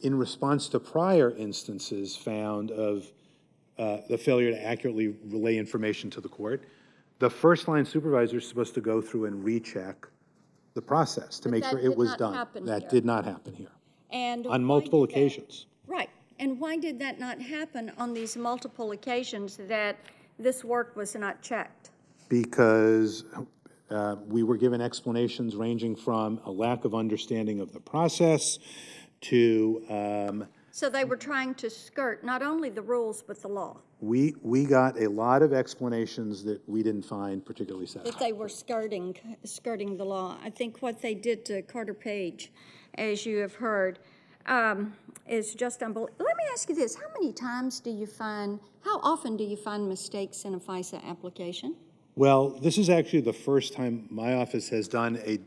in response to prior instances found of the failure to accurately relay information to the court, the first-line supervisor is supposed to go through and recheck the process to make sure it was done. That did not happen here. And On multiple occasions. Right. And why did that not happen on these multiple occasions that this work was not checked? Because we were given explanations ranging from a lack of understanding of the process to So they were trying to skirt not only the rules, but the law. we got a lot of explanations that we didn't find particularly satisfying. That they were skirting the law. I think what they did to Carter Page, as you have heard, is just unbelievable. Let me ask you this. How often do you find mistakes in a FISA application? Well, this is actually the first time my office has done a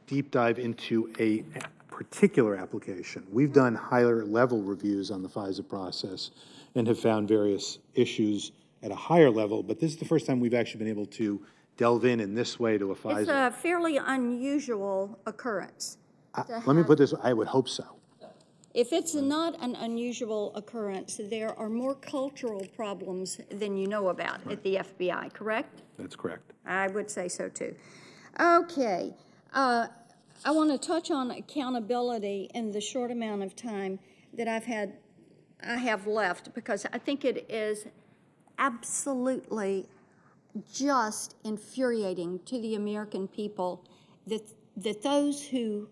deep dive into a particular application. We've done higher level reviews on the FISA process and have found various issues at a higher level, but this is the first time we've actually been able to delve in this way to a FISA. It's a fairly unusual occurrence. Let me put this, I would hope so. If it's not an unusual occurrence, there are more cultural problems than you know about at the FBI, correct? That's correct. I would say so too. Okay. I want to touch on accountability in the short amount of time that I have left, because I think it is absolutely just infuriating to the American people that those who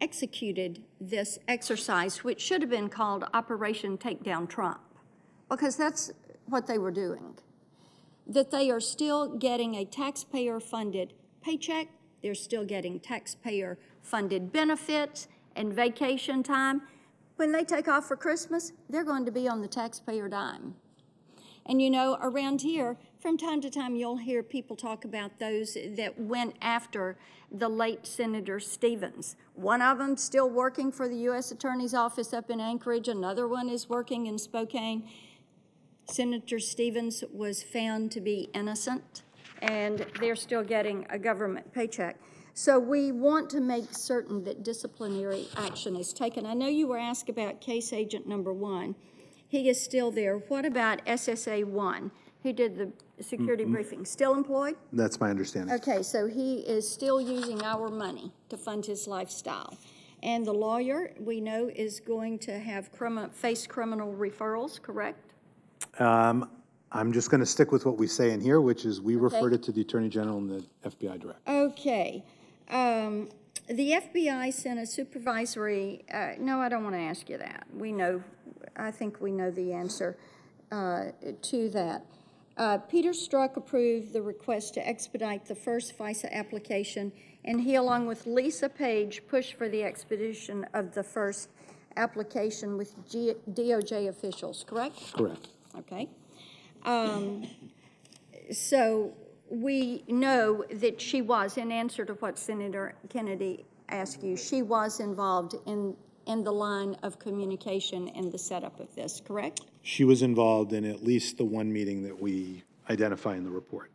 executed this exercise, which should have been called Operation Takedown Trump, because that's what they were doing, that they are still getting a taxpayer-funded paycheck, they're still getting taxpayer-funded benefits and vacation time. When they take off for Christmas, they're going to be on the taxpayer dime. And you know, around here, from time to time, you'll hear people talk about those that went after the late Senator Stevens. One of them still working for the U.S. Attorney's Office up in Anchorage. Another one is working in Spokane. Senator Stevens was found to be innocent, and they're still getting a government paycheck. So we want to make certain that disciplinary action is taken. I know you were asked about case agent number 1. He is still there. What about SSA 1? He did the security briefing. Still employed? That's my understanding. Okay, so he is still using our money to fund his lifestyle. And the lawyer, we know, is going to have face criminal referrals, correct? I'm just going to stick with what we say in here, which is we referred it to the Attorney General and the FBI Director. Okay. The FBI sent a supervisory, no, I don't want to ask you that. We know, I think we know the answer to that. Peter Strzok approved the request to expedite the first FISA application, and he, along with Lisa Page, pushed for the expedition of the first application with DOJ officials, correct? Correct. Okay. So we know that she was, in answer to what Senator Kennedy asked you, she was involved in in the line of communication in the setup of this, correct? She was involved in at least the one meeting that we identify in the report.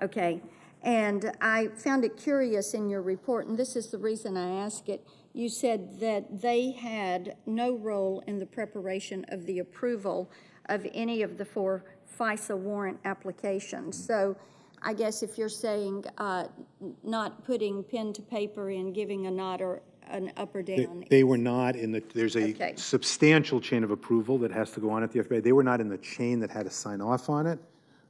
Okay, and I found it curious in your report, and this is the reason I ask it. You said that they had no role in the preparation of the approval of any of the 4 FISA warrant applications. So I guess if you're saying not putting pen to paper and giving a nod or an up or down. They were not in the, there's a Okay. substantial chain of approval that has to go on at the FBI. They were not in the chain that had to sign off on it,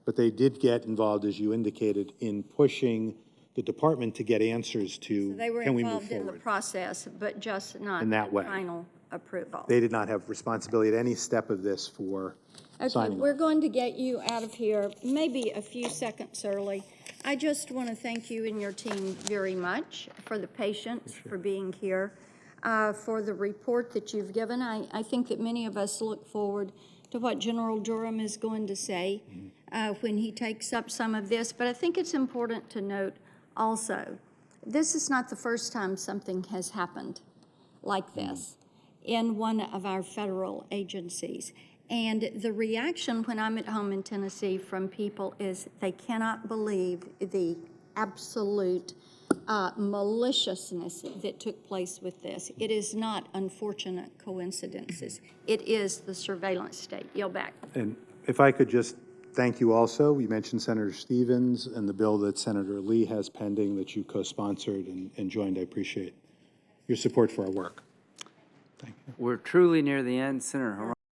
but they did get involved, as you indicated, in pushing the department to get answers to, So they were can we move involved in the forward? process, but just not In that way. final approval. They did not have responsibility at any step of this for Okay, signing we're off. going to get you out of here maybe a few seconds early. I just want to thank you and your team very much for the patience, for being here, for the report that you've given. I think that many of us look forward to what General Durham is going to say when he takes up some of this. But I think it's important to note also, this is not the first time something has happened like this in one of our federal agencies. And the reaction when I'm at home in Tennessee from people is they cannot believe the absolute maliciousness that took place with this. It is not unfortunate coincidences. It is the surveillance state. Yield back. And if I could just thank you also, you mentioned Senator Stevens and the bill that Senator Lee has pending that you co-sponsored and joined. I appreciate your support for our work. Thank you. We're truly near the end, Senator Horowitz.